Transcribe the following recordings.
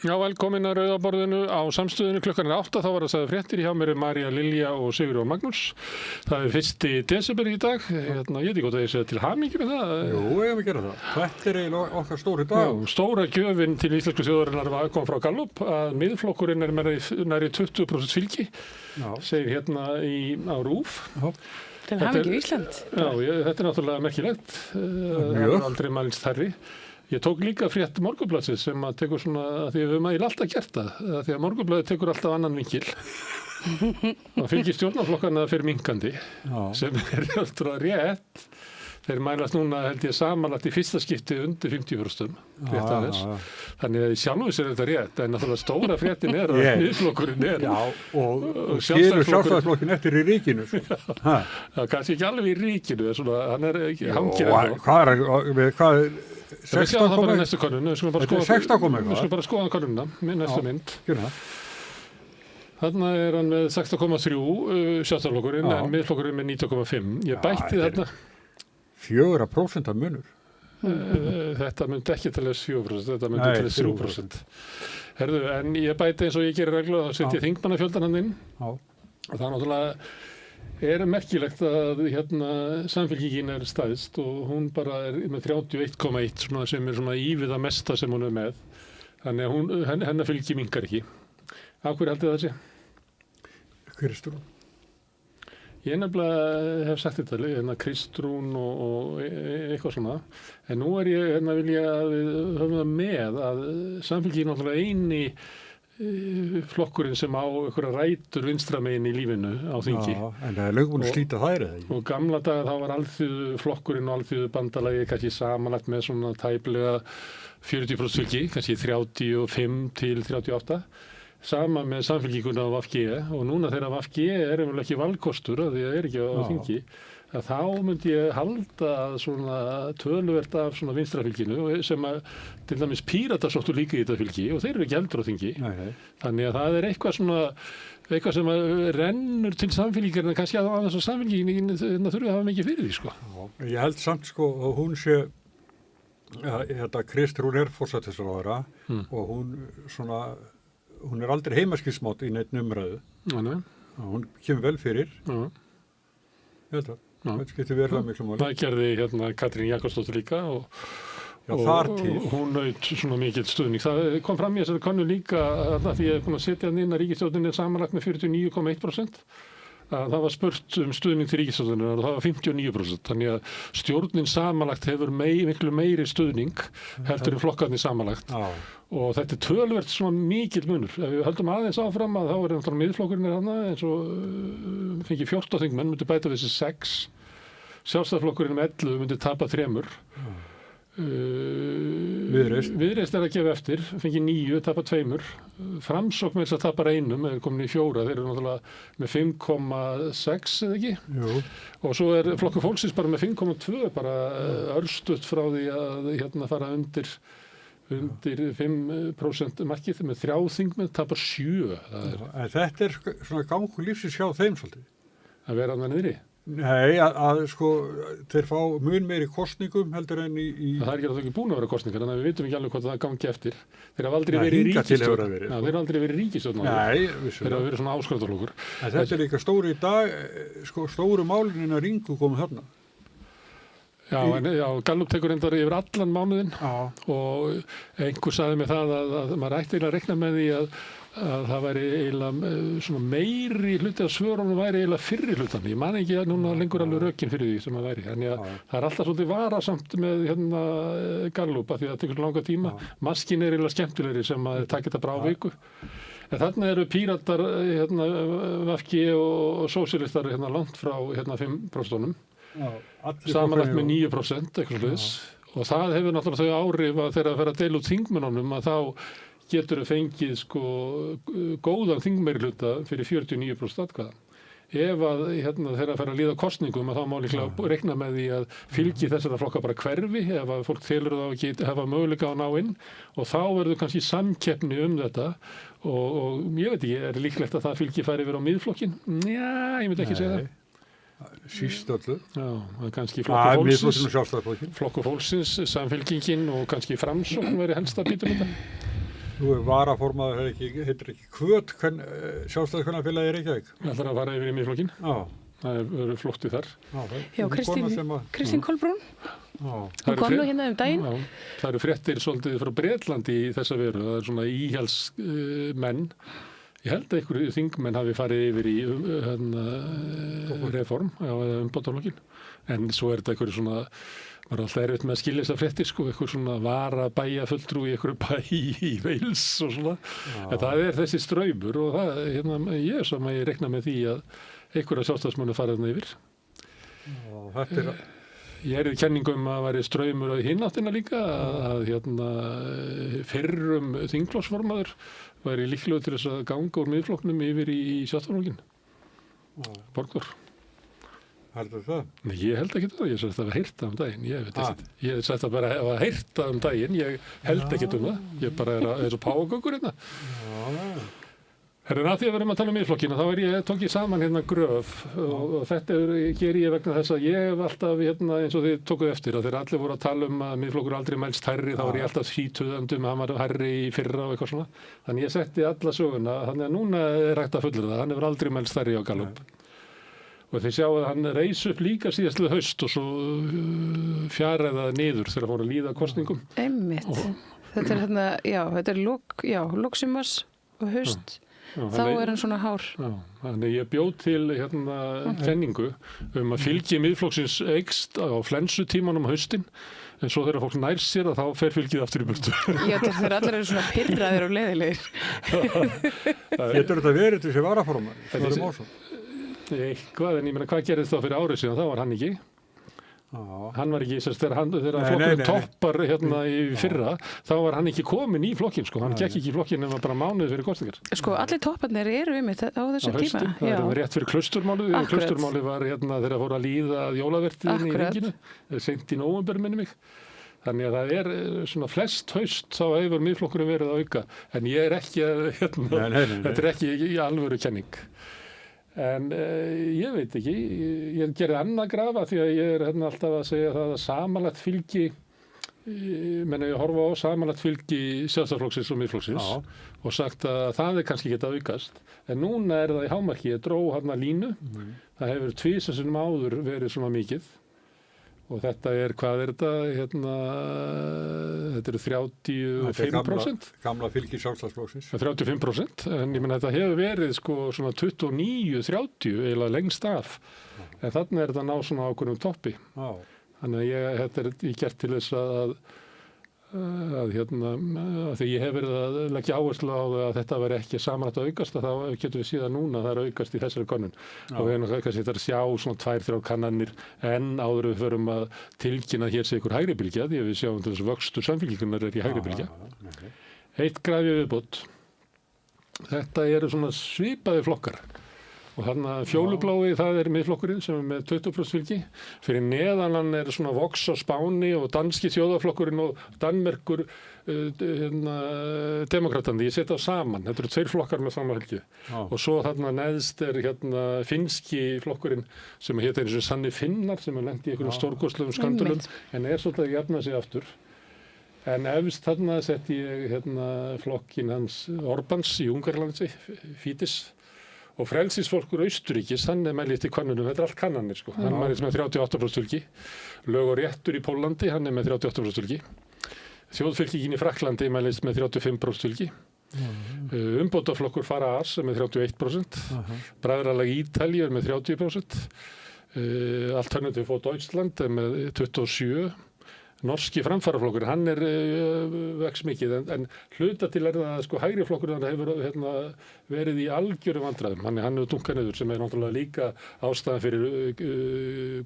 Já, velkomin að Rauðaborðinu á Samstöðinu klukkan 8, þá var að sagði fréttir, hjá mér María Lilja og Sigurjón Magnús. Það 1. desember í dag, ég veit ekki hvort að ég segja til hamingju með það. Jú, eigum að gera það. Þetta eiginlega okkar stóri dag. Já, stóra gjöfin til íslensku þjóðarinnar kom frá Gallup að Miðflokkurinn nærri 20% fylgi, segir á RÚV. Til hamingju Ísland. Já, þetta náttúrulega merkilegt, það aldrei mælst hærri. Ég tók líka frétt Morgunblaðsins sem að tekur svona, að því við höfum alltaf gert það, að því að Morgunblaðið tekur alltaf annan vinkil. Það fylgir stjórnarflokkarna fyrir minkandi, sem alltaf rétt. Þeir mælast núna, held ég, samanlagt í fyrsta skipti undir 50%. Þannig að í sjálfu sér þetta rétt, en náttúrulega stóra fréttin að Miðflokkurinn og skilur Sjálfstæðisflokkurinn eftir í ríkinu. Já, kannski ekki alveg í ríkinu, hann ekki hangið. Hvað er 16 komið? Næstu konun, við skulum bara skoða konunna, næstu mynd. Þarna hann með 16,3 Sjálfstæðisflokkurinn, en Miðflokkurinn með 19,5. Ég bætti þarna 4% af munur. Þetta myndi ekki til þess 4%, þetta myndi til þess 3%. Herðu, en ég bæti eins og ég gerir reglu, þá setjum ég þingmannafjöldan hann inn. Og það náttúrulega merkilegt að Samfylkingin stæðst og hún bara með 31,1 sem svona íviða mesta sem hún með. Þannig að hennar fylgi minnkar ekki. Af hverju haldið það sé? Hver Strún? Ég nefnilega hef sagt þetta, Kristrún og eitthvað svona. En nú ég vilja að við höfum það með að Samfylkingin náttúrulega eini flokkurinn sem á einhverja rætur vinstramegin í lífinu á þingi. Já, en það löngu búin að slíta þær eða ekki? Og gamla daga þá var alþýðuflokkurinn og alþýðubandalagið kannski samanlagt með svona tæplega 40% fylgi, kannski 35 til 38. Sama með Samfylkinguna á VG og núna þegar VG vel ekki valkostur að því að ekki á þingi, að þá myndi ég halda svona töluvert af svona vinstrafylginu sem að til dæmis Píratar sóttu líka í þetta fylgi og þeir eru ekki heldur á þingi. Þannig að það eitthvað sem rennur til Samfylkingarinnar, kannski að þess að Samfylkingin þurfi að hafa mikið fyrir því, sko. Ég held samt, sko, að hún sé Kristrún forsætisráðherra og hún aldrei heimaskilsmátt í neitt umræðu. Hún kemur vel fyrir. Ég held að. Það skiptir verulega miklu máli. Það gerði Katrín Jakobsdóttir líka og hún naut svona mikill stuðning. Það kom fram í þessari könnun líka því ég búin að setja hann inn að ríkisstjórnin samanlagt með 49,1%. Það var spurt stuðning til ríkisstjórnarinnar og það var 59%. Þannig að stjórnin samanlagt hefur miklu meiri stuðning heldur en flokkarnir samanlagt. Og þetta töluvert svona mikill munur. Ef við höldum aðeins áfram að þá náttúrulega Miðflokkurinn þarna eins og fengi 14 þingmenn, myndi bæta við þessi 6. Sjálfstæðisflokkurinn með 11 myndi tapa 3. Viðreisn að gefa eftir, fengi 9, tapa 2. Framsókn með þess að tapa 1, er komin í 4, þeir eru náttúrulega með 5,6 eða ekki? Jú. Og svo Flokkur fólksins bara með 5,2, bara örstutt frá því að fara undir 5% markið með 3 þingmenn, tapar 7. Þetta svona gangur lífsins hjá þeim svolítið. Að vera annað niðri? Nei, sko, þeir fá mun meiri kosningum heldur en í... Það ekki að það ekki búin að vera kosningar, þannig að við vitum ekki alveg hvað það gangi eftir. Þeir hafa aldrei verið í ríkisstjórn. Þeir hafa aldrei verið í ríkisstjórn. Nei, þeir hafa verið svona áskriftarflokkur. Þetta líka stóri í dag, sko, stóru málinin að Ringu komu þarna. Já, Gallup tekur reyndar yfir allan mánuðinn og einhver sagði mig það að maður ætti eiginlega að reikna með því að það væri eiginlega svona meiri hluti af svörunum væri eiginlega fyrri hlutan. Ég man ekki núna lengur alveg rökin fyrir því sem það væri. Þannig að það alltaf svolítið varasamt með Gallup að því að það tekur langa tíma. Maskin eiginlega skemmtilegri sem að taka þetta brá viku. En þarna eru Píratar, VG og sósíalistar langt frá 5%. Samanlagt með 9%, eitthvað sliðis. Og það hefur náttúrulega þau áhrif að þegar að vera að deila út þingmönnunum að þá getur þau fengið sko góðan þingmeirihluta fyrir 49% atkvæða. Ef að þegar að fara að líða kosningum að þá má líklega reikna með því að fylgi þessara flokka bara hverfi ef að fólk telur þá ekki hafa möguleika að ná inn og þá verður kannski samkeppni þetta og ég veit ekki, líklegt að það fylgi færi yfir á Miðflokkinn? Já, ég myndi ekki segja það. Síst öllu. Já, kannski Flokkur fólksins, Samfylkingin og kannski Framsókn verið helst að býta þetta. Þú er varaformaður, heitir ekki Kvöt, sjálfstæðiskvennafélagi í Reykjavík. Það ætlar að fara yfir í Miðflokkinn. Já. Það eru flóttið þar. Já, Kristín Kolbrún. Hún kom nú hérna daginn. Já, það eru fréttir svolítið frá Bretlandi í þessa veru. Það er svona íhjálpsmenn. Ég held að einhverju þingmenn hafi farið yfir í reform, eða umbótaflokkinn. En svo er þetta einhverju svona, maður er alltaf erfitt með að skilja þessar fréttir, sko, einhver svona varabæjafulltrúi í einhverju bæ í Wales og svona. En það er þessi straumur og það, ég reikna með því að einhverja sjálfstæðismenn fara þarna yfir. Þetta er... Ég er í kenningum að væri straumur á hináttina líka, að fyrrum þingflokksformaður væri líklegur til þess að ganga úr Miðflokknum yfir í sjálfstæðisflokkinn. Borgþór. Heldur það? Nei, ég held ekki það. Ég sagði að það var heyrt um daginn. Ég sagði að bara að heyrt um daginn. Ég held ekki um það. Ég bara er eins og págöngur hérna. Herra, að því að við erum að tala um Miðflokkina, þá tók ég saman hérna gröf og þetta ger ég vegna þess að ég hef alltaf eins og þið tókuð eftir að þeir allir voru að tala um að Miðflokkur aldrei mælst hærri, þá var ég alltaf sítuðandum að hann var hærri í fyrra og eitthvað svona. Þannig ég setti alla söguna, þannig að núna er hægt að fullra það, hann hefur aldrei mælst hærri á Gallup. Og þeir sjá að hann reis upp líka síðastlega haust og svo fjaraði það niður þegar fór að líða kosningum. Einmitt. Þetta er lok sumars og haust. Þá er hann svona hár. Þannig ég bjóð til kenningu að fylgi Miðflokksins eykst á flensutímanum haustin, en svo þegar fólk nær sér að þá fer fylgið aftur í burtu. Já, þeir allir eru svona pirraðir og leiðilegir. Getur þetta verið til þessi varaformaður? Eitthvað, en ég meina hvað gerðist þá fyrir árið síðan, þá var hann ekki. Hann var ekki, þegar flokkurinn toppar í fyrra, þá var hann ekki komin í flokkinn, sko. Hann gekk ekki í flokkinn nema bara mánuði fyrir kosningar. Sko, allir topparnir eru á þessum tíma. Það er rétt fyrir Klausturmálið. Klausturmálið var þegar fór að líða jólavertíðinni í ringinu, seint í nóvember minni mig. Þannig að það er svona flest haust þá hefur Miðflokkurinn verið að auka, en ég er ekki þetta er ekki í alvöru kenning. En ég veit ekki, ég gerði annað grafa því að ég er alltaf að segja það að samanlagt fylgi, ég horfa á samanlagt fylgi Sjálfstæðisflokksins og Miðflokksins og sagt að það er kannski ekki að aukast. En núna er það í hámarki, ég dró línu, það hefur tvisvar sinnum áður verið svona mikið. Og þetta hvað er þetta? Þetta eru 35%. Gamla fylgi Sjálfstæðisflokksins. 35%, en ég meina þetta hefur verið sko svona 29-30 eiginlega lengst af. En þannig er þetta ná svona ákveðnum toppi. Þannig að þetta er gert til þess að því ég hef verið að leggja áherslu á að þetta veri ekki samanlagt að aukast, þá getum við síðan núna að það er aukast í þessari könnun. Og við erum kannski þetta að sjá svona 2-3 kannanir en áður við förum að tilkynna hér sé ykkur hægri bylgja, því að við sjáum þess vöxtur samfylkingunar í hægri bylgja. Eitt grafið viðbót. Þetta eru svona svipaði flokkar. Og þannig að fjólublái, það er Miðflokkurinn sem er með 20% fylgi. Fyrir neðan hann er svona Vox á Spáni og danski þjóðarflokkurinn og Danmerkur demokratandi. Ég setja á saman. Þetta eru 2 flokkar með sama fylgi. Og svo þarna neðst er finnski flokkurinn sem heitir eins og Sanni Finnar sem er lent í einhverjum stórkostlegum skandölum en er svolítið að jafna sig aftur. En efst þarna setti ég flokkinn hans Orbáns í Ungverjalandi, Fidesz. Og frelsisfólkur Austurríkis, hann er mælist í könnunum, þetta er allt kannanir sko. Hann mælist með 38% fylgi. Lög og réttur í Pólandi, hann er með 38% fylgi. Þjóðfylkingin í Frakklandi mælist með 35% fylgi. Umbótaflokkur Faraas er með 31%. Bræðralag Ítalíu er með 30%. Alternative for Deutschland er með 27%. Norski framfaraflokkur, hann er vex mikið, en hluta til er það sko hægri flokkur hann hefur verið í algjörum vandræðum. Hann hefur dunkað niður sem er náttúrulega líka ástæðan fyrir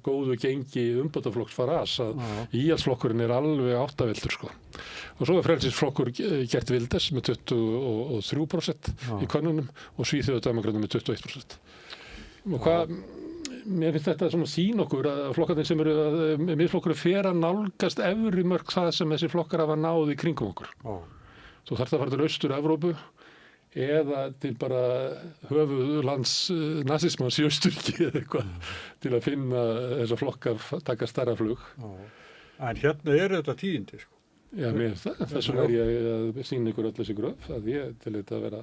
góðu gengi umbótaflokks Faraas að íhaldsflokkurinn er alveg áttaveldur sko. Og svo er frelsisflokkur Gert Wilders með 23% í könnunum og Svíþjóðardemókratar með 21%. Og hvað mér finnst þetta svona sín okkur að flokkarnir sem eru Miðflokkurinn fer að nálgast efri mörk það sem þessi flokkar hafa náð í kringum okkur. Þú þarft að fara til Austur-Evrópu eða til bara höfuðlands nasismans í Austurríki eða eitthvað til að finna þessa flokkar taka stærra flug. En hérna er þetta tíðindi sko. Já, þess vegna ég að sýna ykkur öll þessi gröf, að ég til þetta að vera...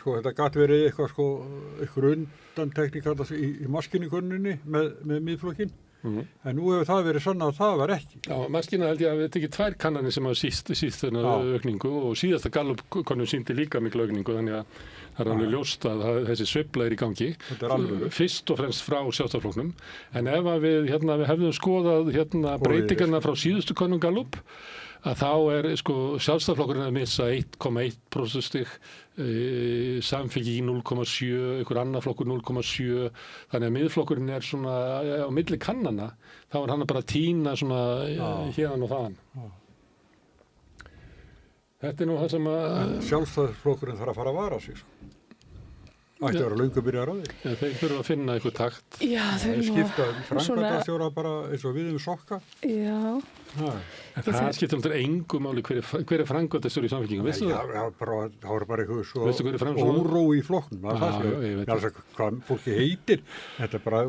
Þetta gat verið eitthvað undantekning í maskínugunninni með miðflokkin, en nú hefur það verið sann að það var ekki. Já, maskína held ég að við tekið 2 kannanir sem hafa síst þennan aukningu og síðasta Gallup-könnun sýndi líka miklu aukningu, þannig að það er alveg ljóst að þessi sveifla í gangi. Þetta er alveg. Fyrst og fremst frá Sjálfstæðisflokknum, en ef að við hefðum skoðað breytingarna frá síðustu könnun Gallup, að þá Sjálfstæðisflokkurinn að missa 1,1% stig, Samfylking 0,7, einhver annar flokkur 0,7, þannig að miðflokkurinn er svona á milli kannana, þá er hann bara að tína svona hérðan og þaðan. Þetta er nú það sem að... Sjálfstæðisflokkurinn þarf að fara að vara sig, ætti að vera löngu byrjar á því. Já, þeir þurfa að finna eitthvað takt. Já, þeir skipta framkvæmdastjóra bara eins og við sokka. Já. En það skiptir alltaf engu máli hver er framkvæmdastjóri í Samfylkingu, veistu það? Já, það voru bara eitthvað svo óró í flokknum. Já, ég veit hvað fólki heitir. Þetta er bara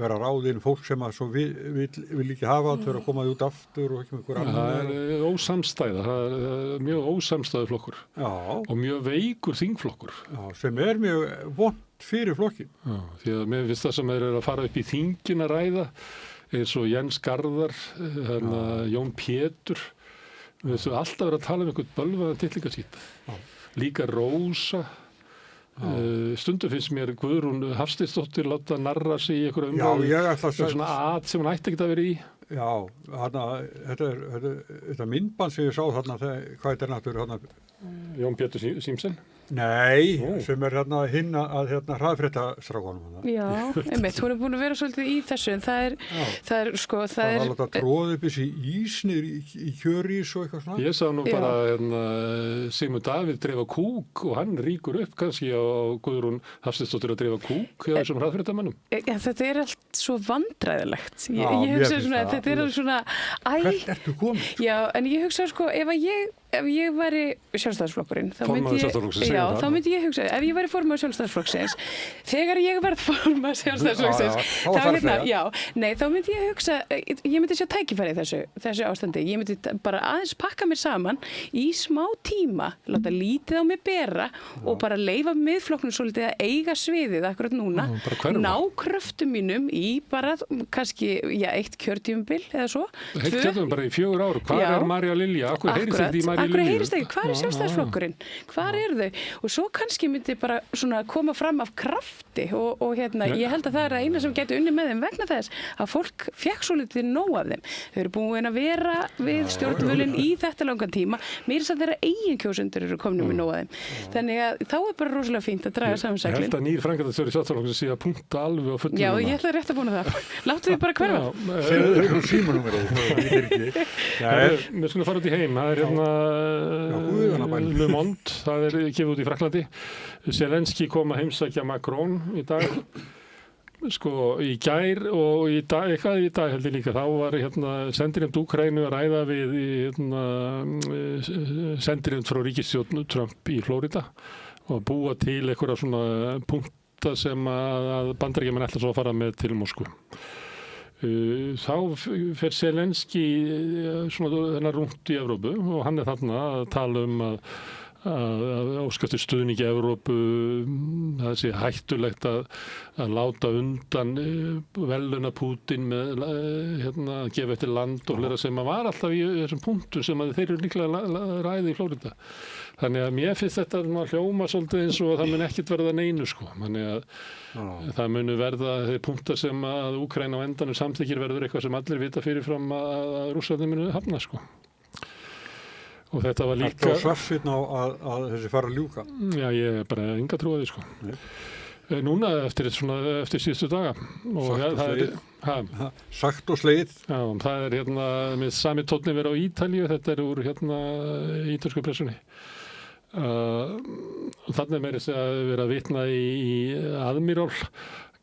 vera ráðinn fólk sem að svo vil ekki hafa að vera að koma út aftur og ekki með einhver annar. Það er ósamstæða, það er mjög ósamstæðu flokkur. Já. Og mjög veikur þingflokkur. Já, sem er mjög vont fyrir flokkin. Já, því að mér finnst það sem er að fara upp í þingin að ræða, eins og Jens Garðar, Jón Pétur, við þurfum alltaf verið að tala um einhvern bölvaðan tittlingaskít. Líka Rósa, stundum finnst mér Guðrún Hafsteinsdóttir láta narra sig í einhverju umræðu. Já, ég ætla að segja. Svona sem hann ætti ekki að vera í. Já, þetta myndband sem ég sá þarna, hvað er þetta náttúrulega? Jón Pétur Símsen? Nei, sem er hinn að hraðfréttastrákunum. Já, einmitt, hún er búin að vera svolítið í þessu, en það er Það var að láta tróða upp þessi ísnir í kjörís og eitthvað svona. Ég sá nú bara Sigmund Davíð dreifa kúk og hann ríkur upp kannski á Guðrún Hafsteinsdóttir að dreifa kúk hjá þessum hraðfréttamönnum. Þetta er allt svo vandræðilegt. Ég hugsa svona, þetta er svona, Hvert ertu komin? Já, en ég hugsa ef ég væri Sjálfstæðisflokkurinn, þá myndi ég hugsa, ef ég væri formaður Sjálfstæðisflokksins, þegar ég verð formaður Sjálfstæðisflokksins, þá myndi ég hugsa, ég myndi sjá tækifæri í þessu ástandi, ég myndi bara aðeins pakka mér saman í smá tíma, láta lítið á mig bera og bara leyfa miðflokknum svolítið að eiga sviðið akkurat núna, ná kröftum mínum í bara kannski, eitt kjörtímabil eða svo. Heitt kjörtímabil bara í 4 ár, hvað er Marja Lilja? Akkur heyrist þetta í Marja Lilju? Akkur heyrist ekki, hvað er Sjálfstæðisflokkurinn? Hvar eru þau? Og svo kannski myndi bara svona koma fram af krafti og ég held að það er það eina sem getur unni með þeim vegna þess að fólk fékk svo litið nóg af þeim. Þau eru búin að vera við stjórnvölinn í þetta langan tíma, meira þess að þeirra eigin kjósendur eru komin með nóg af þeim. Þannig að þá er bara rosalega fínt að draga saman seglin. Ég held að nýr framkvæmdastjóri Sjálfstæðisflokksins sé að punkta alveg á fullum. Já, ég ætla rétt að búna það. Láttu þið bara hverfa. Við skulum fara út í heim. Það er Le Monde, það er gefið út í Frakklandi. Zelenski kom að heimsækja Macron í dag. Í gær og í dag, eitthvað í dag held ég líka, þá var sendirnefnd Úkraínu að ræða við sendirnefnd frá ríkisstjórn Trump í Flórida og búa til einhverja svona punkta sem að Bandaríkjamenn ætla svo að fara með til Moskvu. Þá fer Zelenski svona rúnt í Evrópu og hann er þarna að tala að óskast stuðningi Evrópu, það sé hættulegt að láta undan veluna Pútín með að gefa eftir land og hlera sem að var alltaf í þessum punktum sem að þeir eru líklega ræði í Flórida. Þannig að mér finnst þetta að hljóma svolítið eins og það mun ekkert verða neinu Þannig að það munu verða þeir punktar sem að Úkraína á endanum samþykkir verður eitthvað sem allir vita fyrirfram að Rússarnir munu hafna Og þetta var líka... Þetta var svarsvitn á að þessi fara að ljúka? Já, ég er bara enga trú á því, Núna eftir síðustu daga. Sagt og slegið? Já, það er með sami tónni verið á Ítalíu, þetta er úr ítölsku pressunni. Þannig meiri að vera að vitna í Admiral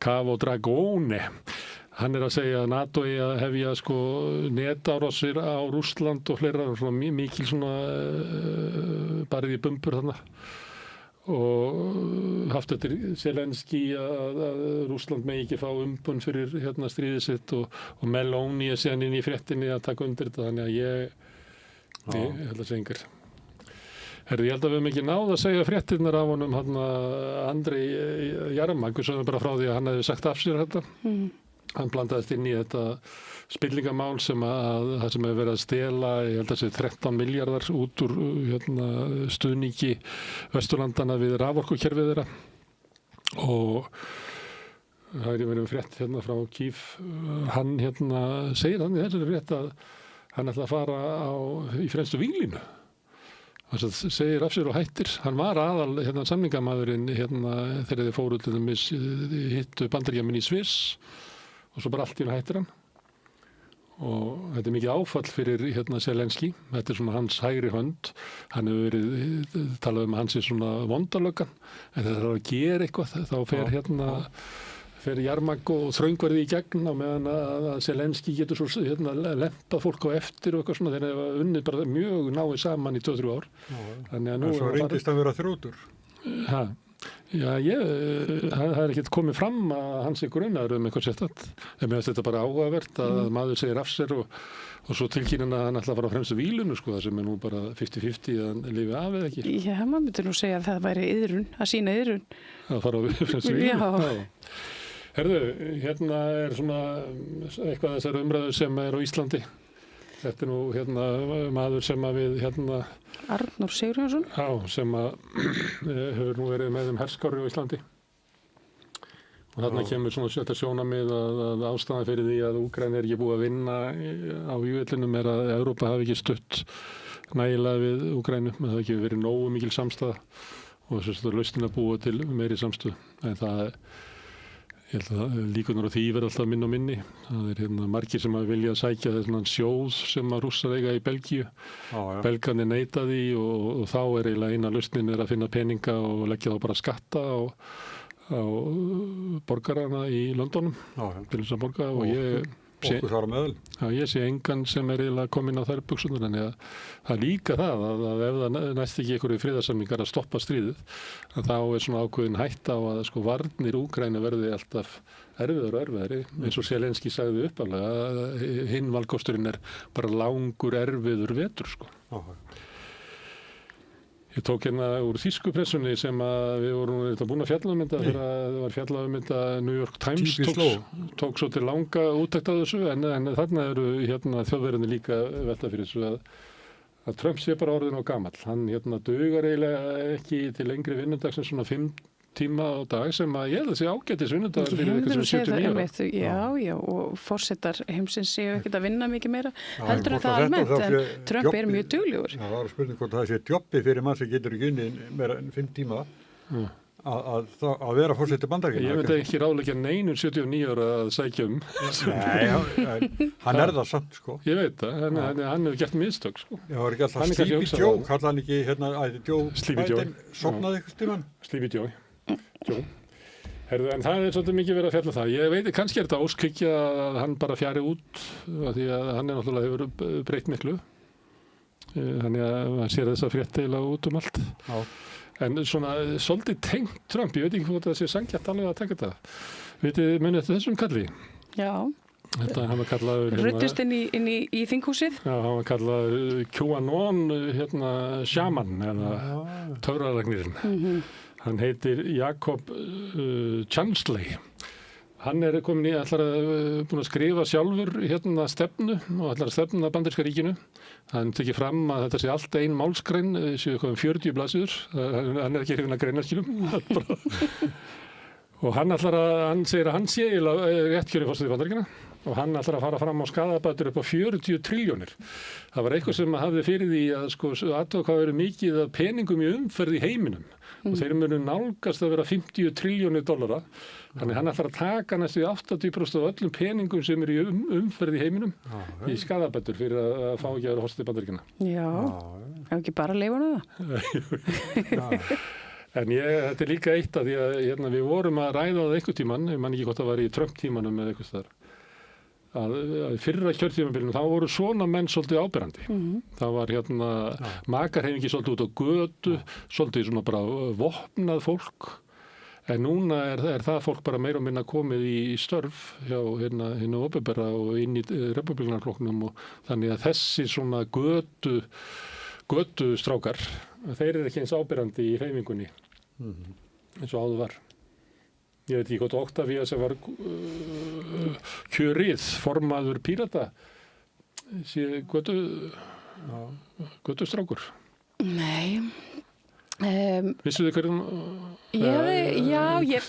Cavo Dragone. Hann er að segja að NATO eigi að hefja netárásir á Rússland og fleira, mikil barið í bumbur þarna. Og haft eftir Zelenski að Rússland megi ekki fá umbun fyrir stríðið sitt og Meloni er síðan inn í fréttinni að taka undir þetta. Þannig að Ég held að segja yngir. Herði, ég held að við höfum ekki náð að segja fréttirnar af honum Andri Jarmak, við sögum bara frá því að hann hefði sagt af sér þetta. Hann blandaðist inn í þetta spillingamál sem það sem hefur verið að stela, ég held að sé 13 miljardar út úr stuðningi Vesturlandana við raforkukerfið þeirra. Og það er verið frétt frá Kíf, hann segir hann í þessari frétt að hann ætla að fara í fremstu víglínu. Þess að segir af sér og hættir. Hann var aðal samningamæðurinn þegar þeir fóru til dæmis hittu Bandaríkjamenn í Sviss og svo bara allt í hann hættir hann. Og þetta er mikið áfall fyrir Zelenský. Þetta er svona hans hægri hönd. Hann hefur verið talað um að hans er svona vondalöggan, en þegar það er að gera eitthvað þá fer Jarmak og þröngvarði í gegn á meðan að Zelenský getur svo lempað fólk á eftir og eitthvað svona, þeir hafa unnið bara mjög náið saman í 2-3 ár. Þannig að nú svo reyndist að vera þrjótur. Það er ekkert komið fram að hans er grunnaður eitthvað sérstakt. En mér finnst þetta bara áhugavert að maður segir af sér og svo tilkynna að hann ætla að fara á fremstu vílunu, það sem er nú bara 50-50 að hann lifi af eða ekki. Já, maður myndir nú segja að það væri iðrun, að sína iðrun. Að fara á fremstu vílunu? Já. Herðu, er svona eitthvað þessar umræður sem er á Íslandi. Þetta er nú maður sem að við Arnór Sigurjónsson. Já, sem að hefur nú verið með herskári á Íslandi. Og þarna kemur svona þetta sjónarmið að ástæðan fyrir því að Úkraína er ekki búið að vinna á vígvellinum er að Evrópa hafi ekki stutt nægilega við Úkraínu. Það hafi ekki verið nógu mikil samstaða og þess að lausnin að búa til meiri samstöðu. En það ég held að líkurnar á því verða alltaf minni og minni. Það er margir sem að vilja sækja þessan sjóð sem að Rússar eiga í Belgíu. Belgarnir neita því og þá er eiginlega eina lausnin er að finna peninga og leggja þá bara skatta á borgarana í Londonum til þess að borga og ég sé engan sem er eiginlega komin á þær buxurnar, en það er líka það að ef það næst ekki einhverju friðarsamningar að stoppa stríðið, þá er svona ákveðin hætta á að varnir Úkraínu verði alltaf erfiðar og erfiðari, eins og Zelenský sagði upphaflega að hinn valkosturinn er bara langur erfiður vetur. Ég tók úr þýsku pressunni sem að við vorum búin að fjalla þetta þegar það var fjallað þetta New York Times tók svo til langa úttekt á þessu, en þarna eru þjóðverðinni líka velta fyrir þessu að Trump sé bara orðinn og gamall. Hann dugar eiginlega ekki til lengri vinnundag sem svona 5 tíma á dag sem að ég held að sé ágætis vinnundagar fyrir eitthvað sem 79 ára. Já, og forsetar heimsins séu ekkert að vinna mikið meira heldur en það almennt, en Trump er mjög duglegur. Það var spurning hvort það sé jobbi fyrir mann sem getur ekki unnið meira en 5 tíma að vera forseti Bandaríkjanna. Ég veit ekki ráðleggja neinum 79 ára að sækja Nei, hann er það samt, Ég veit það, hann hefur gert mistök, Já, var ekki alltaf Sleepy Joe, kallaði hann ekki Sleepy Joe, sofnaði eitthvað tímann? Sleepy Joe. Herðu, en það er svolítið mikið verið að fjalla það. Ég veit, kannski er þetta óskhyggja að hann bara fjari út því að hann er náttúrulega hefur breytt miklu. Þannig að hann sér þess að frétta eiginlega út allt. En svona svolítið tengt Trump, ég veit ekki hvort það sé sanngjarnt alveg að taka þetta. Munið eftir þessum kalli? Já. Þetta hann var kallaður ruddist inn í þinghúsið? Já, hann var kallaður QAnon shaman eða töfralagnirinn. Hann heitir Jakob Chansley. Hann er komin búin að skrifa sjálfur stefnu og ætlar að stefna bandaríska ríkinu. Hann tekið fram að þetta sé allt ein málsgrein, séu 40 blaðsíður. Hann er ekki hrifinn af greinarskilum. Og hann segir að hann sé réttkjörinn forseti Bandaríkjanna og hann ætlar að fara fram á skaðabætur upp á 40 trilljónir. Það var eitthvað sem hafði fyrir því að athuga hvað verið mikið af peningum í umferð í heiminum. Og þeir munu nálgast að vera 50 trilljónir dollara. Þannig hann ætlar að taka næstu 80% af öllum peningum sem eru í umferð í heiminum í skaðabætur fyrir að fá ekki að vera forseti Bandaríkjanna. Já, ekki bara leifa það. En þetta er líka eitt að því að við vorum að ræða það einhvern tímann, ég man ekki hvort það var í Trump-tímanum eða eitthvað þar, að fyrra kjörtímabilinu þá voru svona menn svolítið áberandi. Það var makarhefingi svolítið út á götu, svolítið svona bara vopnað fólk, En núna er það fólk bara meira og minna komið í störf hjá hinnu opinbera og inn í republikanarflokknum og þannig að þessi svona götu strákar, þeir eru ekki eins ábyrrandi í hreyfingunni eins og áður var. Ég veit ekki hvort Octavia sem var kjörið formaður Pírata sé götu strákur. Nei. Vissu þið hverjum? Já, ég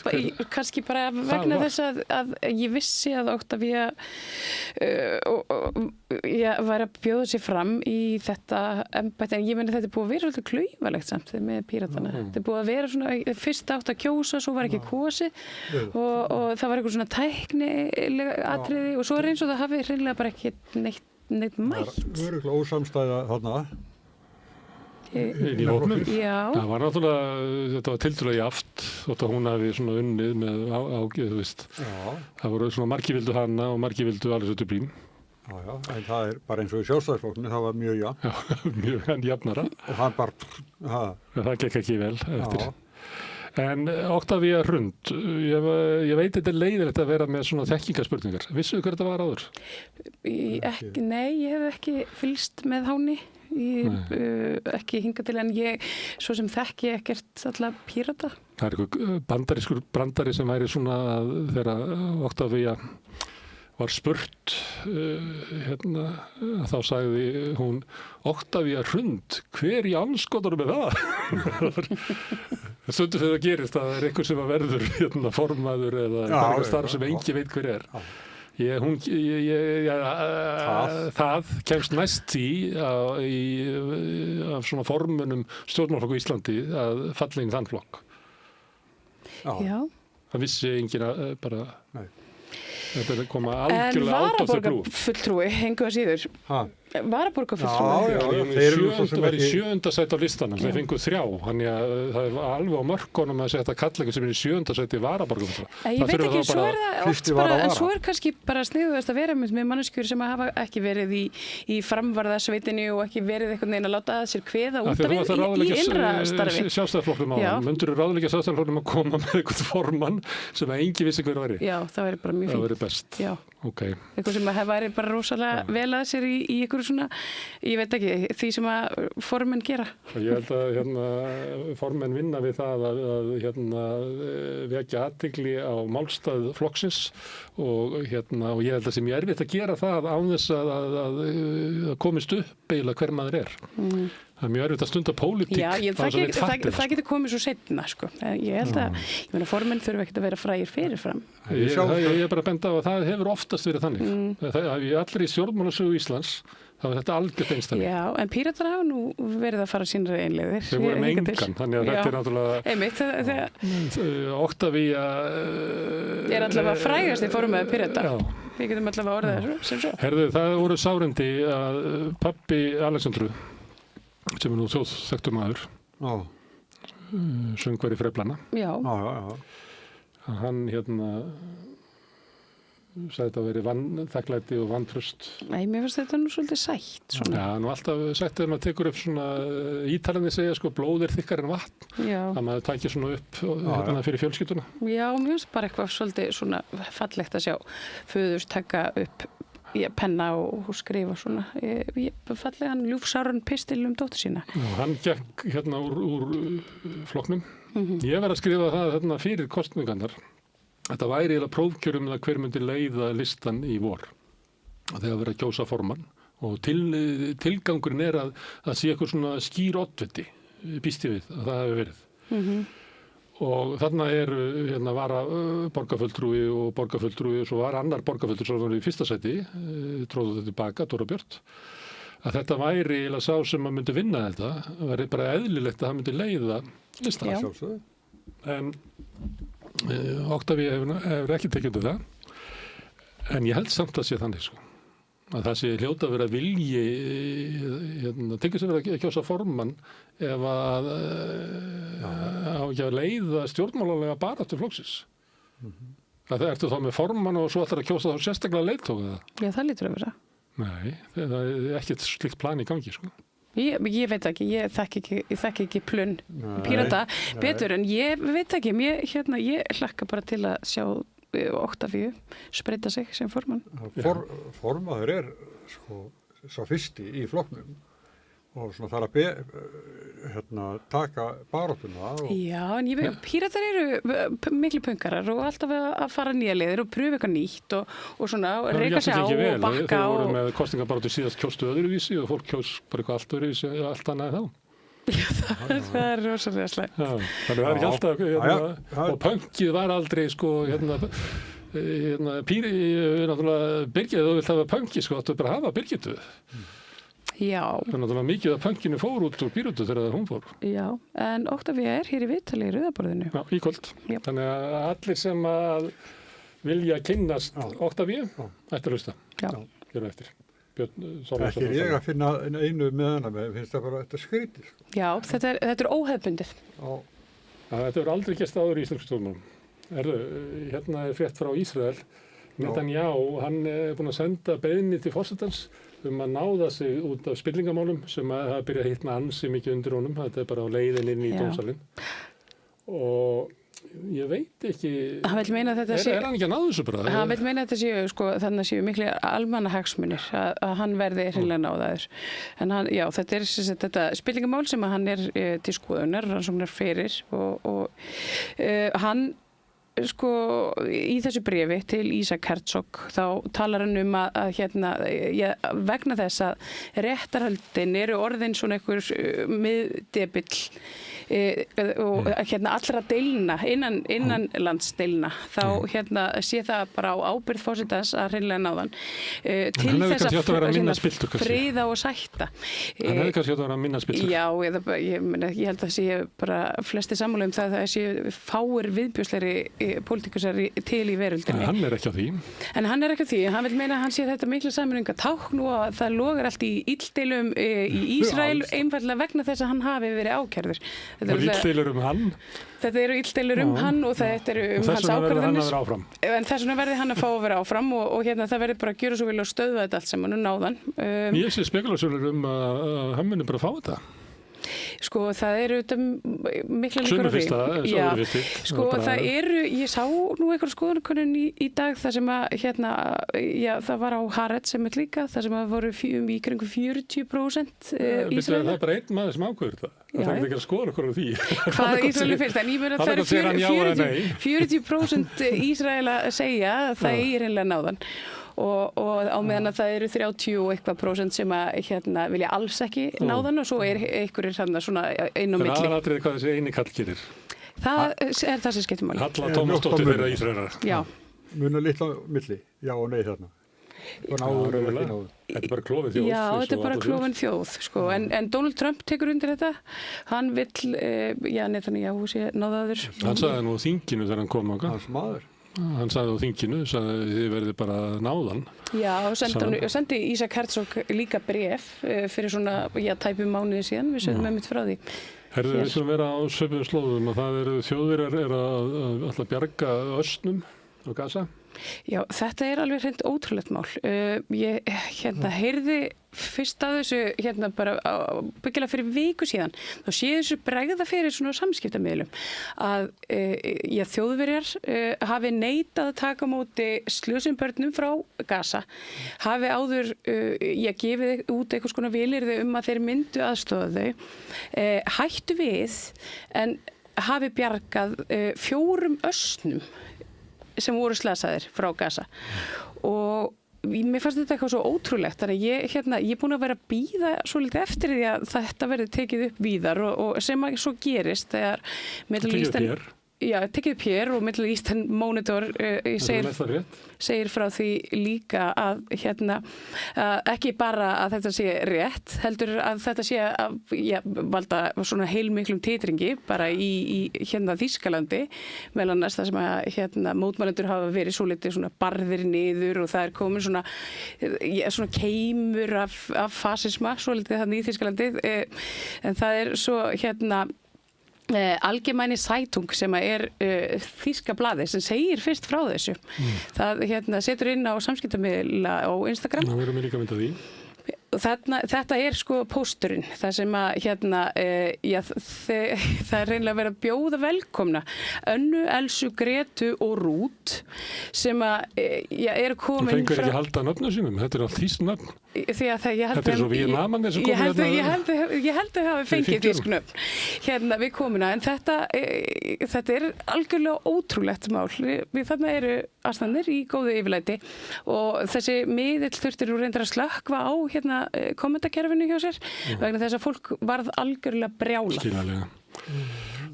kannski bara vegna þess að ég vissi að Octavia var að bjóða sér fram í þetta embætti, en ég meni þetta er búið að vera svolítið klaufalegt samt með Píratana. Þetta er búið að vera svona, fyrst átt að kjósa, svo var ekki kosið og það var eitthvað svona tæknilega atriði og svo er eins og það hafi hreinlega bara ekki neitt mætt. Það var öruglega ósamstæða þarna. Í hópnum. Já. Það var náttúrulega, þetta var tildulega jaft þótt að hún hafi svona unnið með ágjöð, þú veist. Já. Það voru svona margir vildu hana og margir vildu Alice Dublin. Já, en það er bara eins og í Sjálfstæðisflokknum, það var mjög jafn. Já, mjög jafnara. Og hann bara, það gekk ekki vel eftir. Já. En Octavia Hrund, ég veit þetta er leiðilegt að vera með svona þekkingarspurningar. Vissuðu hver þetta var áður? Nei, ég hef ekki fylgst með háni. Ekki hingað til en ég svo sem þekki ekkert alltaf Pírata. Það er eitthvað bandarískur brandari sem væri svona þegar Octavia var spurt þá sagði hún Octavia Hrund, hver í anskotanum er það? Stundum þegar það gerist að það er einhver sem að verður formaður eða starf sem engin veit hver er. Það kemst næst af svona formunum stjórnmálaflokku í Íslandi að falla inn þann flokk. Já. Það vissi enginn bara, þetta koma algjörlega átt af þau blú. En varaborgarfulltrúi, engu að síður. Varaborgarfulltrúi. Já, var í 7. sæti á listanum, þeir fengu 3, þannig að það er alveg á mörkunum að setja kalla sem er í 7. sæti varaborgarfulltrúi. Ég veit ekki, svo er það oft bara, en svo er kannski bara sniðugast að vera með manneskjur sem hafa ekki verið í framvarðasveitinni og ekki verið einhvern veginn að láta að sér kveða út af í innra starfi. Sjálfstæðisflokknum á hann, myndirðu ráðleggja Sjálfstæðisflokknum að koma með eitthvað formann sem enginn vissi hver væri? Já, það væri bara mjög fínt. Best. Já. Okay. Eitthvað sem væri bara rosalega vel að sér í einhverju svona, ég veit ekki, því sem að formenn gera. Ég held að formenn vinna við það að vekja athygli á málstað flokksins og ég held að sem ég erfitt að gera það án þess að komist upp eiginlega hver maður er. Það er mjög erfitt að stunda pólitík. Já, það getur komið svo seinna, sko. Ég held að formenn þurfa ekkert að vera frægir fyrirfram. Ég er bara að benda á að það hefur oftast verið þannig. Allir í stjórnmálasögu Íslands, þá er þetta algjört einstaklega. Já, en Píratar hafa nú verið að fara sínra einleiðir. Þeir voru með engan, þannig að þetta er náttúrulega... Einmitt, Octavia... er allavega frægast í formaður Pírata. Við getum allavega orðað sem svo. Herðu, það voru sárindi að pabbi Alexandru, sem er nú þjóðþekktur maður, söngvari Freflana. Já. Hann sagði þetta að veri þakklæti og vantraust. Nei, mér finnst þetta nú svolítið sætt. Svona. Já, nú alltaf sætt þegar maður tekur upp svona, ítalarnir segja sko, blóð er þykkar en vatn. Já. Það maður tækir svona upp fyrir fjölskylduna. Já, mér finnst bara eitthvað svolítið svona fallegt að sjá föðurs taka upp penna og skrifa svona fallegan ljúfsáran pistil dóttur sína. Já, hann gekk úr flokknum. Ég var að skrifa það fyrir kosningarnar. Þetta væri eiginlega prófkjör það hver myndi leiða listan í vor. Þegar verið að kjósa formann og tilgangurinn er að sé eitthvað svona skýr oddviti, býst ég við að það hefur verið. Og þarna vara borgarfulltrúi og borgarfulltrúi og svo var annar borgarfulltrúi sem var í fyrsta sæti, tróðu þetta tilbaka, Dóra Björt, að þetta væri eiginlega sá sem að myndi vinna þetta, það væri bara eðlilegt að það myndi leiða listan. En Octavia hefur ekki tekið undir það, en ég held samt að sé þannig sko. Að það sé hljóta að vera vilji tekið sem vera að kjósa formann ef að leiða stjórnmálalega baráttu flokksins. Það ertu þá með formann og svo ætlar að kjósa þá sérstaklega leiðtoga það. Já, það lítur að vera. Nei, það er ekkert slikt plan í gangi sko. Ég veit ekki, ég þekki ekki plön Pírata betur en ég veit ekki, ég hlakka bara til að sjá Octavíu spreita sig sem formann. Formaður sko sá fyrsti í flokknum og svona þarf að taka baráttuna. Já, en ég veit, Píratar eru miklu punkarar og alltaf að fara nýja leiðir og pröfa eitthvað nýtt og svona reyka sig á og bakka. Þeir voru með kostingabaráttu síðast kjóstu öðruvísi og fólk kjós bara eitthvað allt öðruvísi, allt annað þá. Já, það rosalega slæmt. Þannig það ekki alltaf, og pönkið var aldrei sko, náttúrulega Birgit, þú vilt hafa pönki sko, þú bara hafa Birgitu. Já. Það er náttúrulega mikið að pönkinu fór út úr Píratu þegar hún fór. Já, en Octavía hér í viðtali í Rauðaborðinu. Já, í kvöld. Já. Þannig að allir sem að vilja kynnast Octavíu, ætti að hlusta. Já. Hér eftir. Ekki ég að finna einu með hana, finnst það bara þetta skrítið. Já, þetta er óhefbundið. Já. Þetta er aldrei gert áður í íslensku stjórnmálum. Hérna er frétt frá Ísrael. Netanyahu, hann er búinn að senda beiðni til forsetans að náða sig út af spillingamálum sem að hafa byrjað að hitna ansi mikið undir honum. Þetta er bara á leiðin inn í dómsalinn. Og ég veit ekki, hann vill meina að þetta sé, hann ekki að náðu þessu bara? Hann vill meina að þetta séu, sko, þannig að séu miklu almannahagsmunir að hann verði hreinlega náðaður. En hann, já, þetta er þetta spillingamál sem að hann er til skoðunar, rannsóknar fyrir og hann sko í þessu bréfi til Isaac Herzog þá talar hann vegna þess að réttarhöldin eru orðin svona einhver miðdebill og allra deilna innan landsdeilna þá sé það bara á ábyrgð forsetans að hreinlega náðan til þess að friða og sætta. Hann hefði kannski átt að vera minna spiltur. Já, ég held að sé bara flesti sammála um það sé fáir viðbjóðslegri pólitíkusar til í veröldinni. Hann er ekki á því. En hann er ekki á því. Hann vil meina að hann sé þetta miklu sameininga tákn og að það logar allt í illdeilum í Ísrael einfallega vegna þess að hann hafi verið ákærður. Og illdeilur hann? Þetta eru illdeilur hann og þetta eru hans ákvarðanir. En þess vegna verði hann að fá að vera áfram og það verði bara að gjöra svo vel og stöðva þetta allt sem hann náðan. Ég sé spekulasjónir að hann muni bara fá þetta. Sko það eru mikla líkur á því. Já, sko það eru, ég sá nú einhverja skoðanakönnun í dag þar sem að það var á Haaretz sem er líka, þar sem að voru í kringum 40% Ísraela. Það er bara einn maður sem ákveður það. Það er ekki að skoða okkur á því. Hvað Ísraeli finnst, en ég meina það eru 40% Ísraela að segja að það er hreinlega náðan. Og á meðan að það eru 30 og eitthvað % sem að vilja alls ekki náðan og svo einhverjir svona inn á milli. Það er aðrið hvað þessi eini kall gerir. Það er það sem skiptir máli. Halla Tómasdóttir þeirra Ísraelar. Já. Munar litla milli, já og nei þarna. Þetta er bara klofin þjóð. Já, þetta er bara klofin þjóð, sko. En Donald Trump tekur undir þetta. Hann vill, Netanyahu sé náðaður. Hann sagði nú á þinginu þegar hann kom á gang. Hans maður. Hann sagði á þinginu, sagði þið verði bara náðan. Já, og sendi Isaac Herzog líka bréf fyrir svona, tæpum mánuði síðan, við sögum einmitt frá því. Herðu, við sem vera á söpum slóðum og það eru þjóðverjar að alltaf bjarga östnum á Gaza. Já, þetta er alveg hreint ótrúlegt mál. Ég heyrði fyrst að þessu bara byggilega fyrir viku síðan. Þá sé þessu bregða fyrir svona samskiptamiðlum að Þjóðverjar hafi neitað að taka á móti slösum börnum frá Gaza. Hafi áður gefið út einhvers konar vilyrði að þeir myndu aðstoða þau. Hættu við en hafi bjargað 4 östnum sem voru slasaðir frá Gaza og mér fannst þetta eitthvað svo ótrúlegt þannig ég er búin að vera að bíða svolítið eftir því að þetta verði tekið upp víðar og sem að svo gerist þegar Middle Eastern tekið upp hér og Middle Eastern Monitor segir frá því líka að ekki bara að þetta sé rétt heldur að þetta sé að valda svona heilmiklum titringi bara í Þýskalandi meðal annars það sem að mótmælendur hafa verið svolítið svona barðir niður og það er komin svona keimur af fasisma svolítið þannig í Þýskalandi en það er svo Allgemeine Zeitung sem er þýska blaði sem segir fyrst frá þessu. Það setur inn á samskiptamiðla á Instagram. Það verður mér líka mynd af því. þetta sko pósturinn, það sem að það reynilega verið að bjóða velkomna Önnu, Elsu, Gretu og Rút sem að eru komin frá... Það fengur ekki halda nöfnum sínum, þetta allt þýsk nöfn. Þetta er svo við naman þessu komin ég held að hafa fengið þýsk nöfn við komuna, en þetta er algjörlega ótrúlegt mál. Við þarna eru aðstæðnir í góðu yfirlæti og þessi miðill þurftir nú reyndar að slökkva á kommentakerfinu hjá sér vegna þess að fólk varð algjörlega brjálað.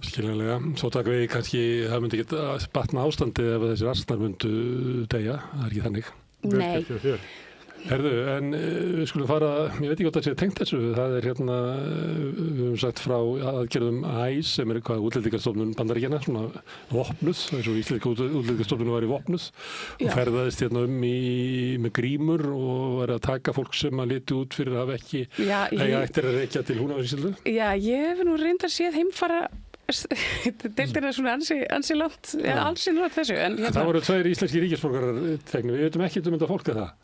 Skiljanlega. Svo taka við kannski, það myndi ekki batna ástandið ef þessir arsnar myndu deyja, það ekki þannig. Nei. Herðu, en við skulum fara, ég veit ekki hvað það sé tengt þessu, það er við höfum sagt frá aðgerðum æs sem hvað útlendingarstofnun Bandaríkjanna, svona vopnuð, eins og íslenska útlendingarstofnun var í vopnuð og ferðaðist með grímur og var að taka fólk sem að liti út fyrir að hafa ekki eiga eftir að reykja til Húnavatnssýslu. Já, ég hef nú reyndar séð heimfara deildir það svona ansi langt þessu. Það voru 2 íslenski ríkisborgarar teknir, við veitum ekki þetta fólk að það.